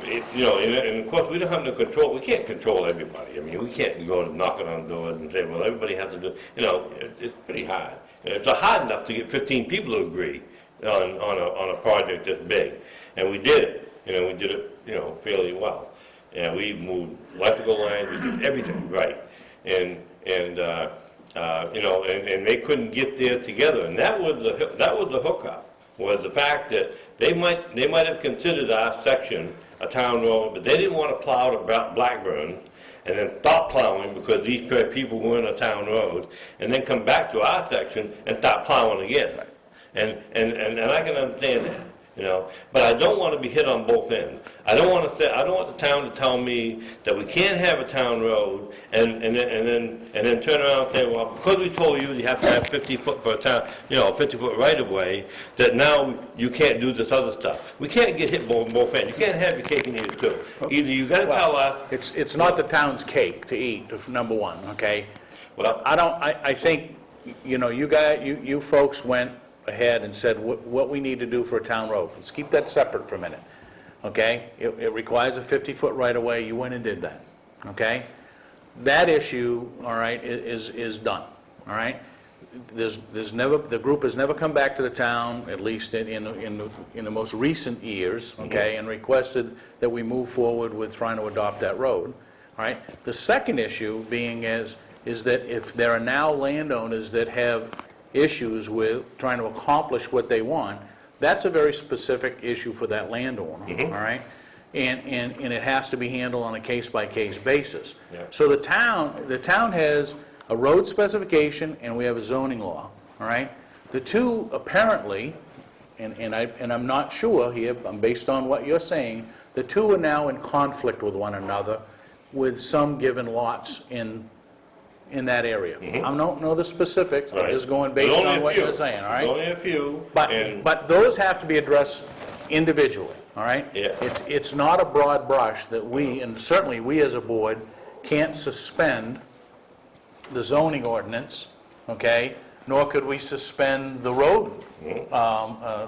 and of course, we don't have no control, we can't control everybody. I mean, we can't go knocking on doors and say, well, everybody has to do, it's pretty hard. It's hard enough to get 15 people to agree on a project this big. And we did it, we did it, fairly well. And we moved electrical lines, we did everything right. And they couldn't get there together. And that was the hookup, was the fact that they might have considered our section a town road, but they didn't want to plow to Blackburn and then stop plowing because these people were in a town road, and then come back to our section and stop plowing again. And I can understand that. But I don't want to be hit on both ends. I don't want the town to tell me that we can't have a town road and then turn around and say, well, because we told you have to have 50 foot for a town, 50-foot right of way, that now you can't do this other stuff. We can't get hit on both ends. You can't have your cake and eat it too. Either you got to tell us. It's not the town's cake to eat, number one, okay? Well, I think, you folks went ahead and said what we need to do for a town road. Let's keep that separate for a minute. okay? It requires a 50-foot right-of-way, you went and did that, okay? That issue, all right, is done, all right? There's never, the group has never come back to the town, at least in the most recent years, okay, and requested that we move forward with trying to adopt that road, all right? The second issue being is that if there are now landowners that have issues with trying to accomplish what they want, that's a very specific issue for that landowner, all right? And it has to be handled on a case-by-case basis. Yeah. So the town has a road specification and we have a zoning law, all right? The two apparently, and I'm not sure here, based on what you're saying, the two are now in conflict with one another with some given lots in that area. I don't know the specifics, I'm Right. just going There's based only on a what few. you're saying, all right? There's only a few, and, But those have to be addressed individually, all right? Yeah. It's not a broad brush that we, and certainly we as a board, can't suspend the zoning ordinance, okay? Nor could we suspend the road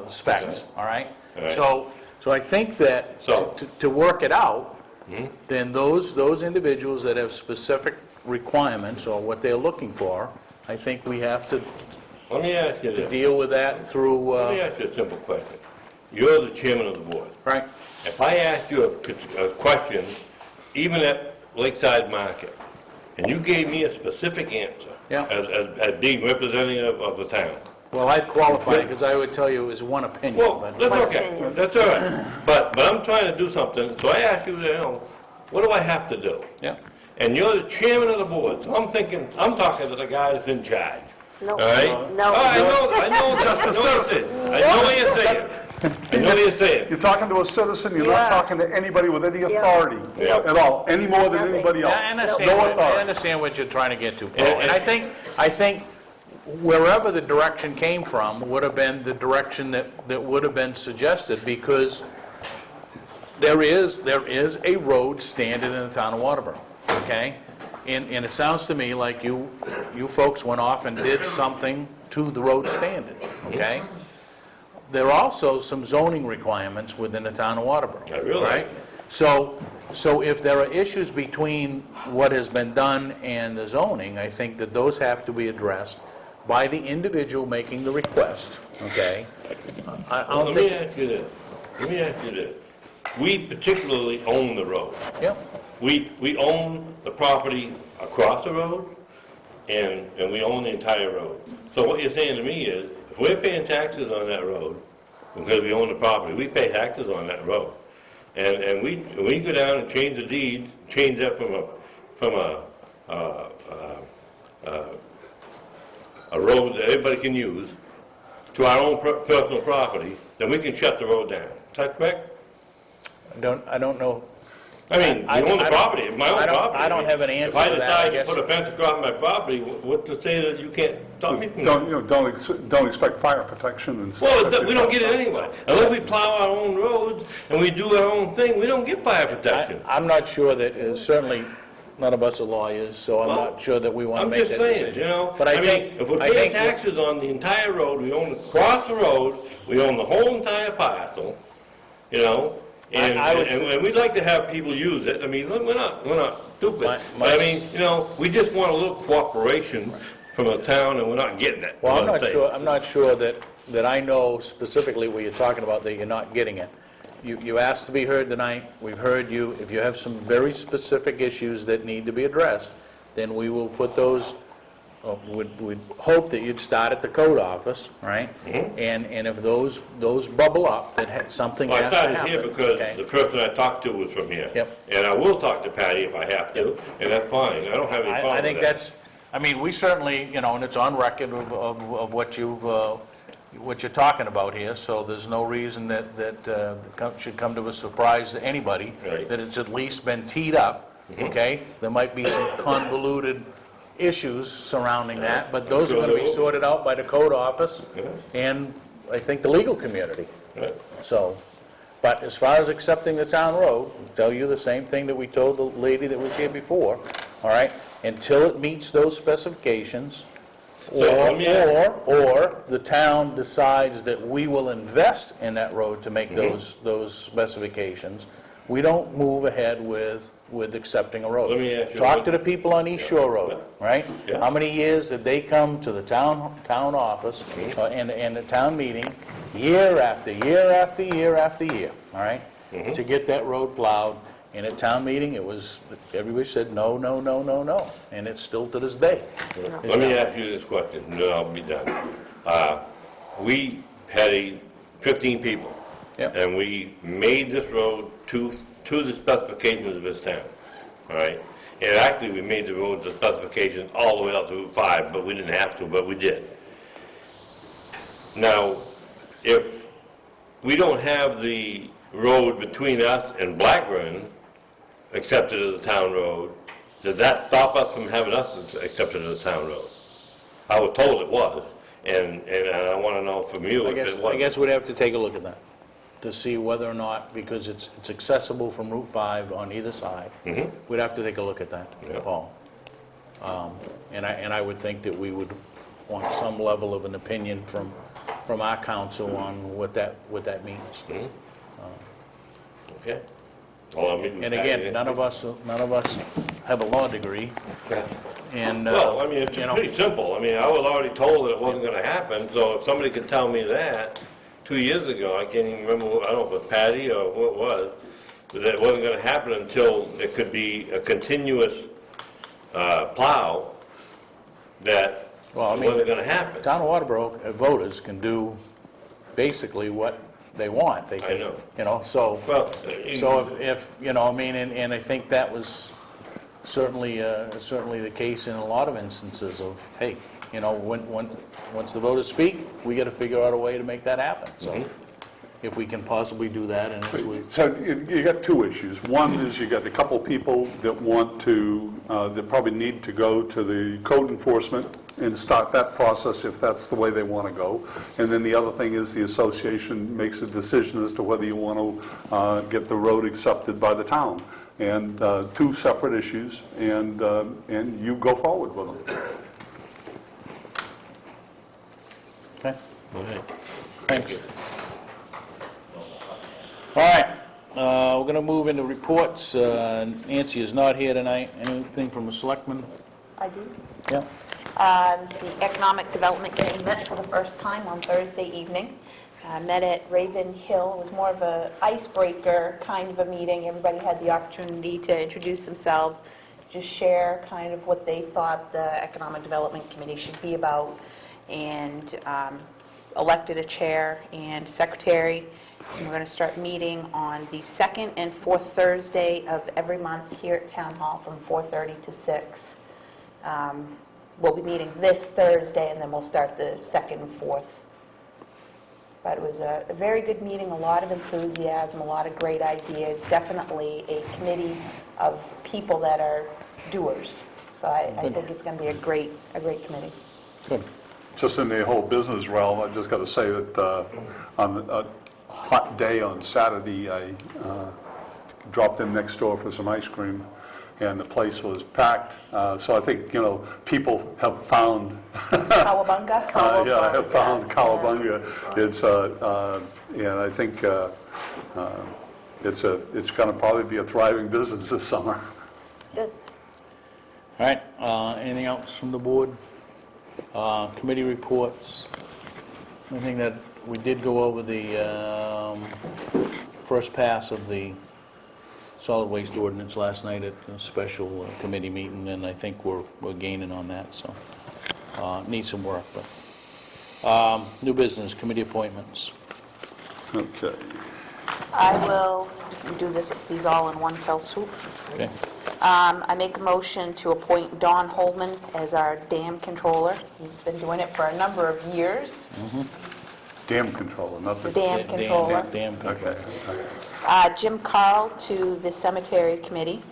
specs, all right? All right. So I think that So- to work it out, then those individuals that have specific requirements or what they're looking for, I think we have to let me ask you this. deal with that through, Let me ask you a simple question. You're the chairman of the board. right? If I asked you a question, even at Lakeside Market, and you gave me a specific answer, Yeah. as being representative of the town, Well, I'd qualify, because I would tell you it was one opinion, well, but... that's My okay, opinion. that's all right. But I'm trying to do something, so I asked you, what do I have to do? Yeah, And you're the chairman of the board, so I'm thinking, I'm talking to the guy that's in charge. No, All right? no. Oh, I know, Just a citizen. I know what you're saying. I know what you're saying. You're talking to a citizen, you're Yeah. not talking to anybody with any authority Yeah. at all, any more than Nothing. anybody else. I understand, No I authority. understand what you're trying to get to, Paul, and I think wherever the direction came from would have been the direction that would have been suggested, because there is a road standard in the town of Waterboro, okay? And it sounds to me like you folks went off and did something to the road standard, okay? There are also some zoning requirements within the town of Waterboro. I realize right? So if there are issues between what has been done and the zoning, I think that those have to be addressed by the individual making the request, okay? I'll Let me take, ask you this. We particularly own the road. yep, We own the property across the road, and we own the entire road. So what you're saying to me is, if we're paying taxes on that road, because we own the property, we pay taxes on that road. And we go down and change the deed, change that from a road that everybody can use to our own personal property, then we can shut the road down. Is that correct? I don't know. I mean, I- you own the I- property, it's my own I don't- property. I don't have an answer to that, I If I decide guess. to put a fence across my property, what's to say that you can't stop me from that? Don't expect fire protection and stuff. Well, we don't get it anyway. Unless we plow our own roads and we do our own thing, we don't get fire protection. I'm not sure that, certainly, none of us are lawyers, so I'm Well, not sure that we want to I'm make just that saying, decision. But I think, if we're I paying think, taxes on the entire road, we own across the road, we own the whole entire parcel, and I would- and we'd like to have people use it. I mean, we're not stupid. My- But I mean, we just want a little cooperation from the town, and we're not getting it. well, is what saying. I'm not sure that I know specifically what you're talking about, that you're not getting it. You asked to be heard tonight, we've heard you. If you have some very specific issues that need to be addressed, then we will put those, we'd hope that you'd start at the code office, right? And if those bubble up, that something Well, I has to started happen. here because okay? the person I talked to was from here. Yep. And I will talk to Patty if I have to, and that's fine. I don't have any problem I with think that. that's, I mean, we certainly, and it's on record of what you're talking about here, so there's no reason that should come to a surprise to anybody, Right. that it's at least been teed up, okay? There might be some convoluted issues surrounding that, but those are going to be sorted out by the code office and, I think, the legal community. Right. So, but as far as accepting the town road, I'll tell you the same thing that we told the lady that was here before, all right? Until it meets those specifications, let me ask- Or the town decides that we will invest in that road to make those specifications. We don't move ahead with accepting a road. Let me ask you Talk one- to the people on East Shore Road, right? Yeah. How many years did they come to the town office and the town meeting, year after year after year after year, all right? To get that road plowed, and at town meeting, it was, everybody said, no, no, no, no, no, and it's still to this day. Let me ask you this question, and then I'll be done. We had 15 people. Yep. And we made this road to the specifications of this town, all right? And actually, we made the road to specifications all the way up to Route 5, but we didn't have to, but we did. Now, if we don't have the road between us and Blackburn accepted as a town road, does that stop us from having us accepted as a town road? I was told it was, and I want to know from you I if guess, it I wasn't. guess we'd have to take a look at that, to see whether or not, because it's accessible from Route 5 on either side. We'd have to take a look at that, Yeah. Paul. And I would think that we would want some level of an opinion from our council on what that means. Okay. Well, I mean, And again, none of us have a law degree, and, Well, I mean, it's you know, pretty simple. I mean, I was already told that it wasn't gonna happen, so if somebody could tell me that 2 years ago, I can't even remember, I don't know if it was Patty or who it was, that it wasn't gonna happen until it could be a continuous plow, that Well, I it mean, wasn't gonna happen. Town of Waterboro voters can do basically what they want. They can, I know. You know, so... Well, So if, you know, I mean, and I think that was certainly the case in a lot of instances of, hey, you know, once the voters speak, we got to figure out a way to make that happen. So if we can possibly do that, and it's with, So you got two issues. One is you got a couple people that want to, that probably need to go to the code enforcement and start that process if that's the way they want to go. And then the other thing is the association makes a decision as to whether you want to get the road accepted by the town. And two separate issues, and you go forward with them. okay? Okay. Thanks. All right, we're going to move into reports. Nancy is not here tonight. Anything from the selectmen? I do. Yeah? The Economic Development Committee met for the first time on Thursday evening. Met at Raven Hill. It was more of an icebreaker kind of a meeting. Everybody had the opportunity to introduce themselves, just share kind of what they thought the Economic Development Committee should be about, and elected a chair and secretary. And we're going to start meeting on the second and fourth Thursday of every month here at Town Hall from 4:30 to 6. We'll be meeting this Thursday, and then we'll start the second and fourth. But it was a very good meeting, a lot of enthusiasm, a lot of great ideas, definitely a committee of people that are doers. So I think it's going to be a great committee. Good. Just in the whole business realm, I just got to say that on a hot day on Saturday, I dropped in next door for some ice cream, and the place was packed. So I think, you know, people have found, Cowabunga? yeah, have found Cowabunga. It's, and I think it's going to probably be a thriving business this summer. Good. All right, anything else from the board? Committee reports? Anything that, we did go over the first pass of the solid waste ordinance last night at a special committee meeting, and I think we're gaining on that, so needs some work, but new business, committee appointments. Okay. I will do these all in one fell swoop. Okay, I make a motion to appoint Don Holman as our dam controller. He's been doing it for a number of years. Dam controller, not The the... dam controller. Dam controller. Okay. Jim Carl to the cemetery committee.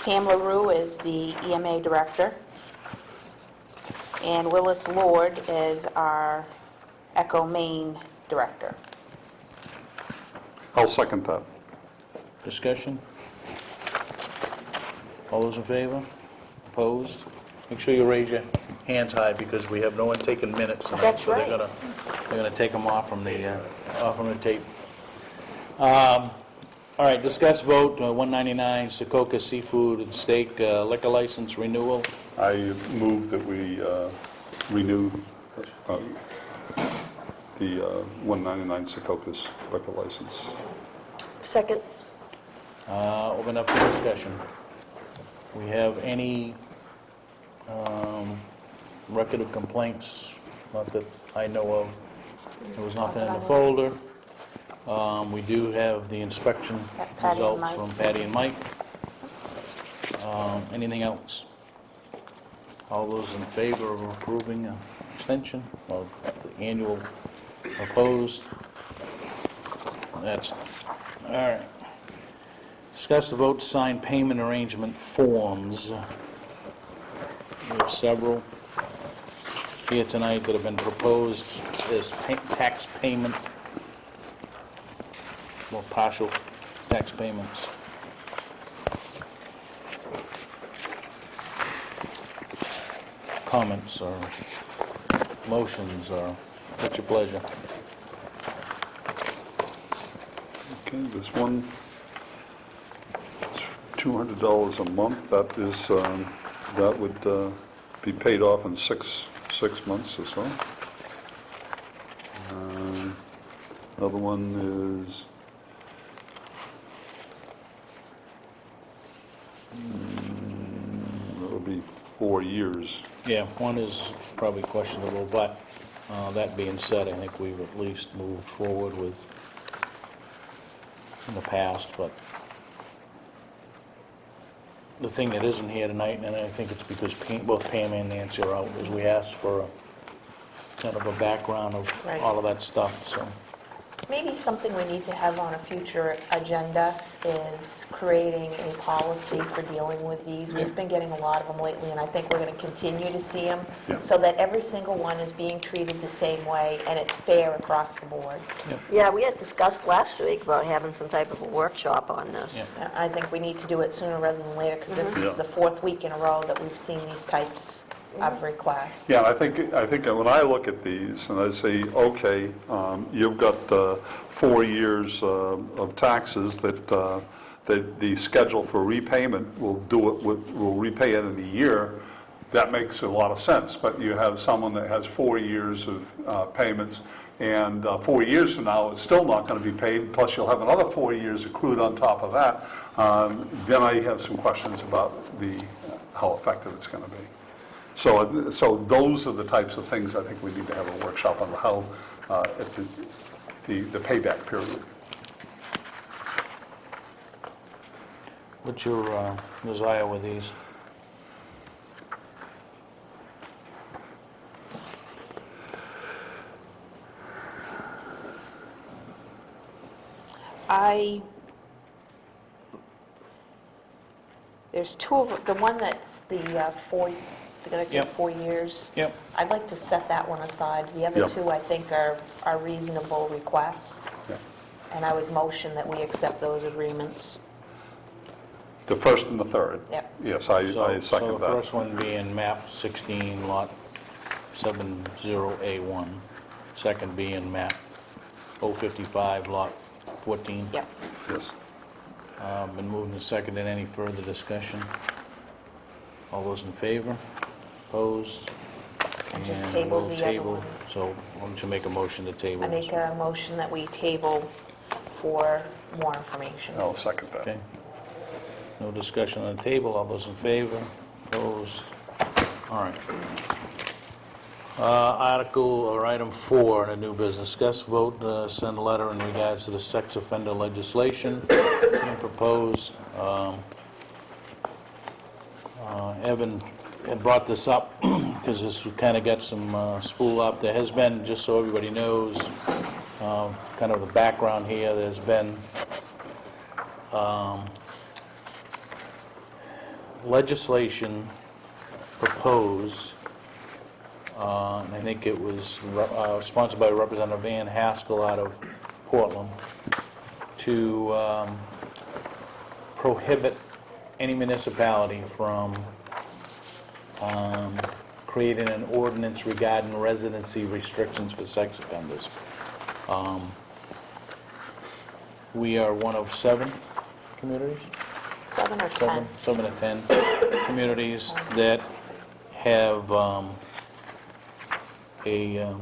Pam LaRue is the EMA director. And Willis Lord is our Echo Maine director. I'll second that. Discussion? All those in favor? Opposed? make sure you raise your hands high, because we have no one taking minutes tonight. That's so right. They're gonna take them off from the tape. All right, discuss vote, 199 Secocas Seafood and Steak liquor license renewal. I move that we renew the 199 Secocas liquor license. Second? Open up for discussion. We have any record of complaints? Not that I know of. There was nothing in the folder. We do have the inspection Patty and results Mike. from Patty and Mike. Anything else? All those in favor of approving an extension of the annual opposed? That's, all right. Discuss the vote to sign payment arrangement forms. We have several here tonight that have been proposed as tax payment, or partial tax payments. Comments or motions, or what's your pleasure? Okay, this one, $200 a month, that is, that would be paid off in six months or so. Another one is, that'll be 4 years. Yeah, one is probably questionable, but that being said, I think we've at least moved forward with in the past, but the thing that isn't here tonight, and I think it's because both Pam and Nancy are out, is we asked for a kind of a background of Right. all of that stuff, so. Maybe something we need to have on a future agenda is creating a policy for dealing with these. We've been getting a lot of them lately, and I think we're going to continue to see them, Yeah. so that every single one is being treated the same way, and it's fair across the board. Yeah, we had discussed last week about having some type of a workshop on this. Yeah. I think we need to do it sooner rather than later, because this Yeah. is the 4th week in a row that we've seen these types of requests. Yeah, I think when I look at these and I say, okay, you've got 4 years of taxes that the schedule for repayment will repay it in a year, that makes a lot of sense. But you have someone that has 4 years of payments, and 4 years from now, it's still not going to be paid, plus you'll have another 4 years accrued on top of that. Then I have some questions about how effective it's going to be. So those are the types of things I think we need to have a workshop on, how the payback period. What's your desire with these? There's two of, the one that's the they're going to Yep. take 4 years. Yep. I'd like to set that one aside. The other Yep. two, I think, are reasonable requests, Yeah. and I would motion that we accept those agreements. The first and the third? Yep. Yes, I So second the that. first one being map 16, lot 70A1. Second being map 055, lot 14. Yep. Yes. Been moved and seconded. Any further discussion? All those in favor? Opposed? And just And table we'll the other table. one. So why don't you make a motion to table I this make one? a motion that we table for more information. I'll second that. Okay. No discussion on the table. All those in favor? Opposed? All right. Article, or item 4, in a new business, discuss, vote, send a letter in regards to the sex offender legislation being proposed. Evan had brought this up because this kind of got some spool up. There has been, just so everybody knows, kind of the background here, there's been legislation proposed, and I think it was sponsored by Representative Van Haskell out of Portland, to prohibit any municipality from creating an ordinance regarding residency restrictions for sex offenders. We are one of 7 communities? 7 or 10? 7 to 10 communities that have a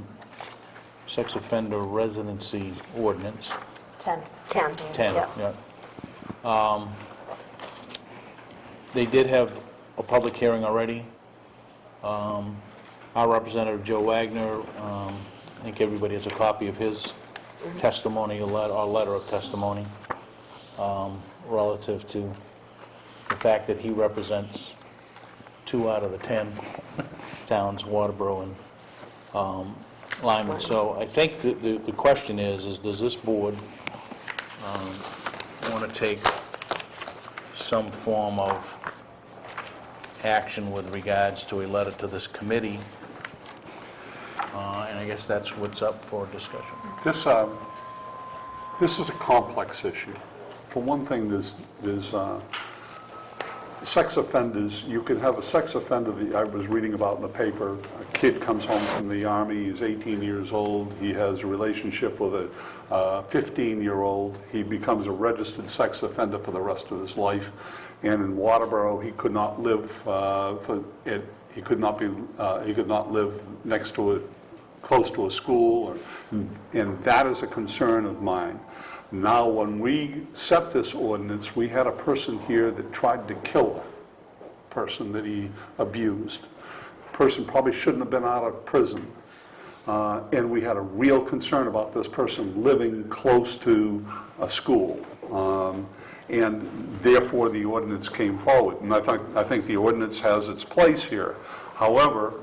sex offender residency ordinance. 10. 10. 10, Yeah. yeah. They did have a public hearing already. Our representative, Joe Wagner, I think everybody has a copy of his testimony, or letter of testimony, relative to the fact that he represents 2 out of the 10 towns, Waterboro and Lyman. So I think the question is does this board want to take some form of action with regards to a letter to this committee? And I guess that's what's up for discussion. This is a complex issue. For one thing, there's sex offenders. You could have a sex offender that I was reading about in the paper. A kid comes home from the Army, he's 18 years old, he has a relationship with a 15-year-old. He becomes a registered sex offender for the rest of his life. And in Waterboro, he could not live he could not live next to it, close to a school, and that is a concern of mine. Now, when we set this ordinance, we had a person here that tried to kill a person that he abused. The person probably shouldn't have been out of prison. And we had a real concern about this person living close to a school. And therefore, the ordinance came forward. And I think the ordinance has its place here. However,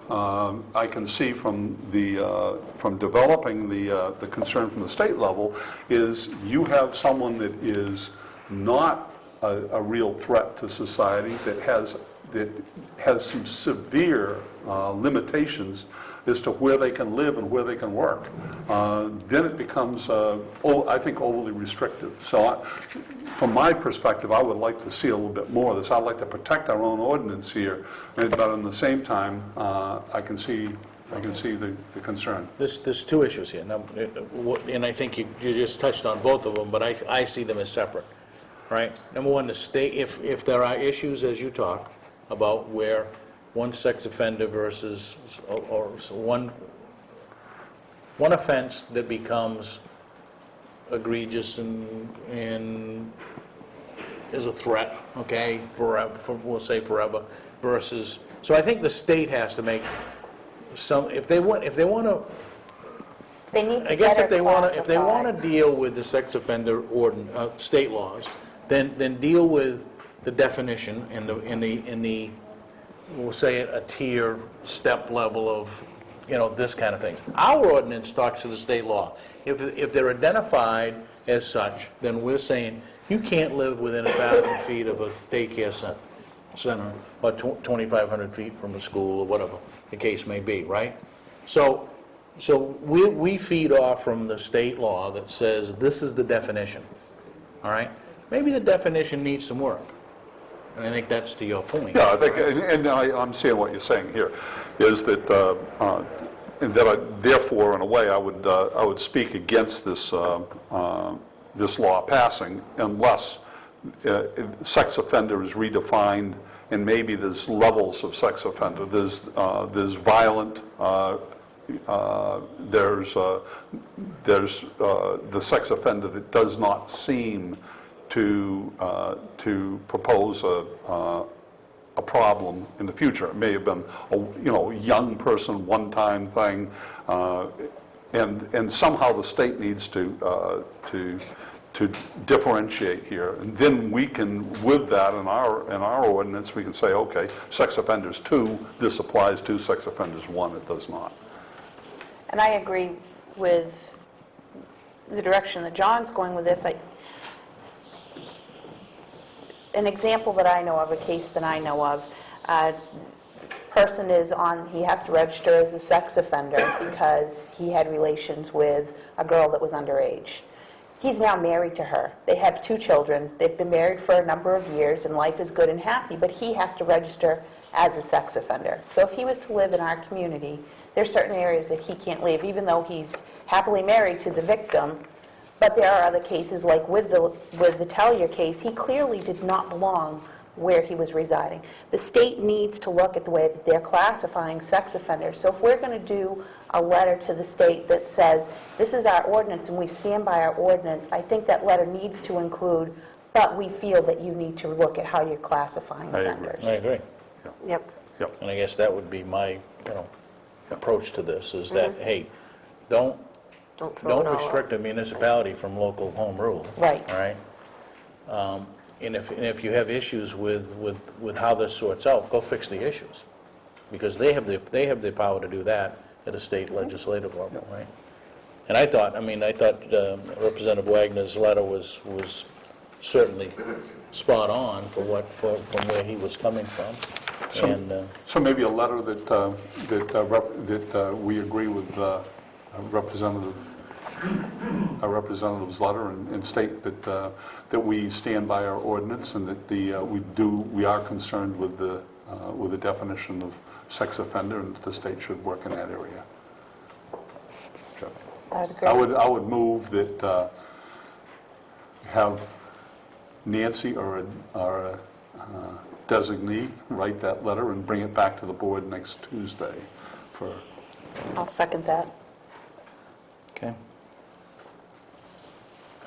I can see from developing the concern from the state level is you have someone that is not a real threat to society, that has some severe limitations as to where they can live and where they can work. Then it becomes, I think, overly restrictive. So from my perspective, I would like to see a little bit more of this. I'd like to protect our own ordinance here, but at the same time, I can see the concern. There's 2 issues here. Now, and I think you just touched on both of them, but I see them as separate, right? Number one, the state, if there are issues, as you talk, about where one sex offender versus, or one offense that becomes egregious and is a threat, okay, we'll say forever, versus, so I think the state has to make some, if they want to, They need to I guess if better they want classify. to deal with the sex offender state laws, then deal with the definition in the we'll say a tier step level of, this kind of things. Our ordinance talks to the state law. If they're identified as such, then we're saying you can't live within 1,000 feet of a daycare center or 2,500 feet from a school or whatever the case may be, right? So we feed off from the state law that says this is the definition, all right? Maybe the definition needs some work. And I think that's to your point. Yeah, I think, and I'm seeing what you're saying here, is that, and that therefore, in a way, I would speak against this this law passing unless sex offender is redefined, and maybe there's levels of sex offender. There's violent. There's the sex offender that does not seem to propose a problem in the future. It may have been a young person, one-time thing, and somehow the state needs to differentiate here. And then we can, with that in our ordinance, we can say, okay, sex offenders 2, this applies to. Sex offenders 1, it does not. And I agree with the direction that John's going with this. An example that I know of, a case that I know of, person he has to register as a sex offender because he had relations with a girl that was underage. He's now married to her. They have 2 children. They've been married for a number of years, and life is good and happy, but he has to register as a sex offender. So if he was to live in our community, there's certain areas that he can't live, even though he's happily married to the victim. But there are other cases, like with the Talia case, he clearly did not belong where he was residing. The state needs to look at the way that they're classifying sex offenders. So if we're going to do a letter to the state that says, this is our ordinance and we stand by our ordinance, I think that letter needs to include, but we feel that you need to look at how you're classifying I agree. offenders. I agree. Yep. Yep. And I guess that would be my, approach to this, is that, hey, don't Don't throw it all out. restrict a municipality from local home rule. Right. All right? And if you have issues with how this sorts out, go fix the issues. Because they have the power to do that at a state legislative level, right? And I thought Representative Wagner's letter was certainly spot on from where he was coming from. And So maybe a letter that we agree with Representative's letter and state that we stand by our ordinance and that we are concerned with the definition of sex offender and that the state should work in that area. Sure. I would agree. I would move that have Nancy or a designee write that letter and bring it back to the board next Tuesday for, I'll second that. okay.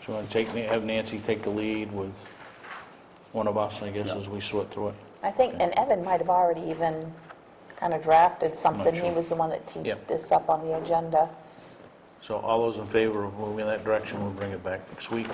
So you want to have Nancy take the lead with one of us, I guess, as we sort through it? I think, and Evan might have already even kind of drafted something. He sure. was the one that teed Yep. this up on the agenda. So all those in favor of moving in that direction, we'll bring it back next week.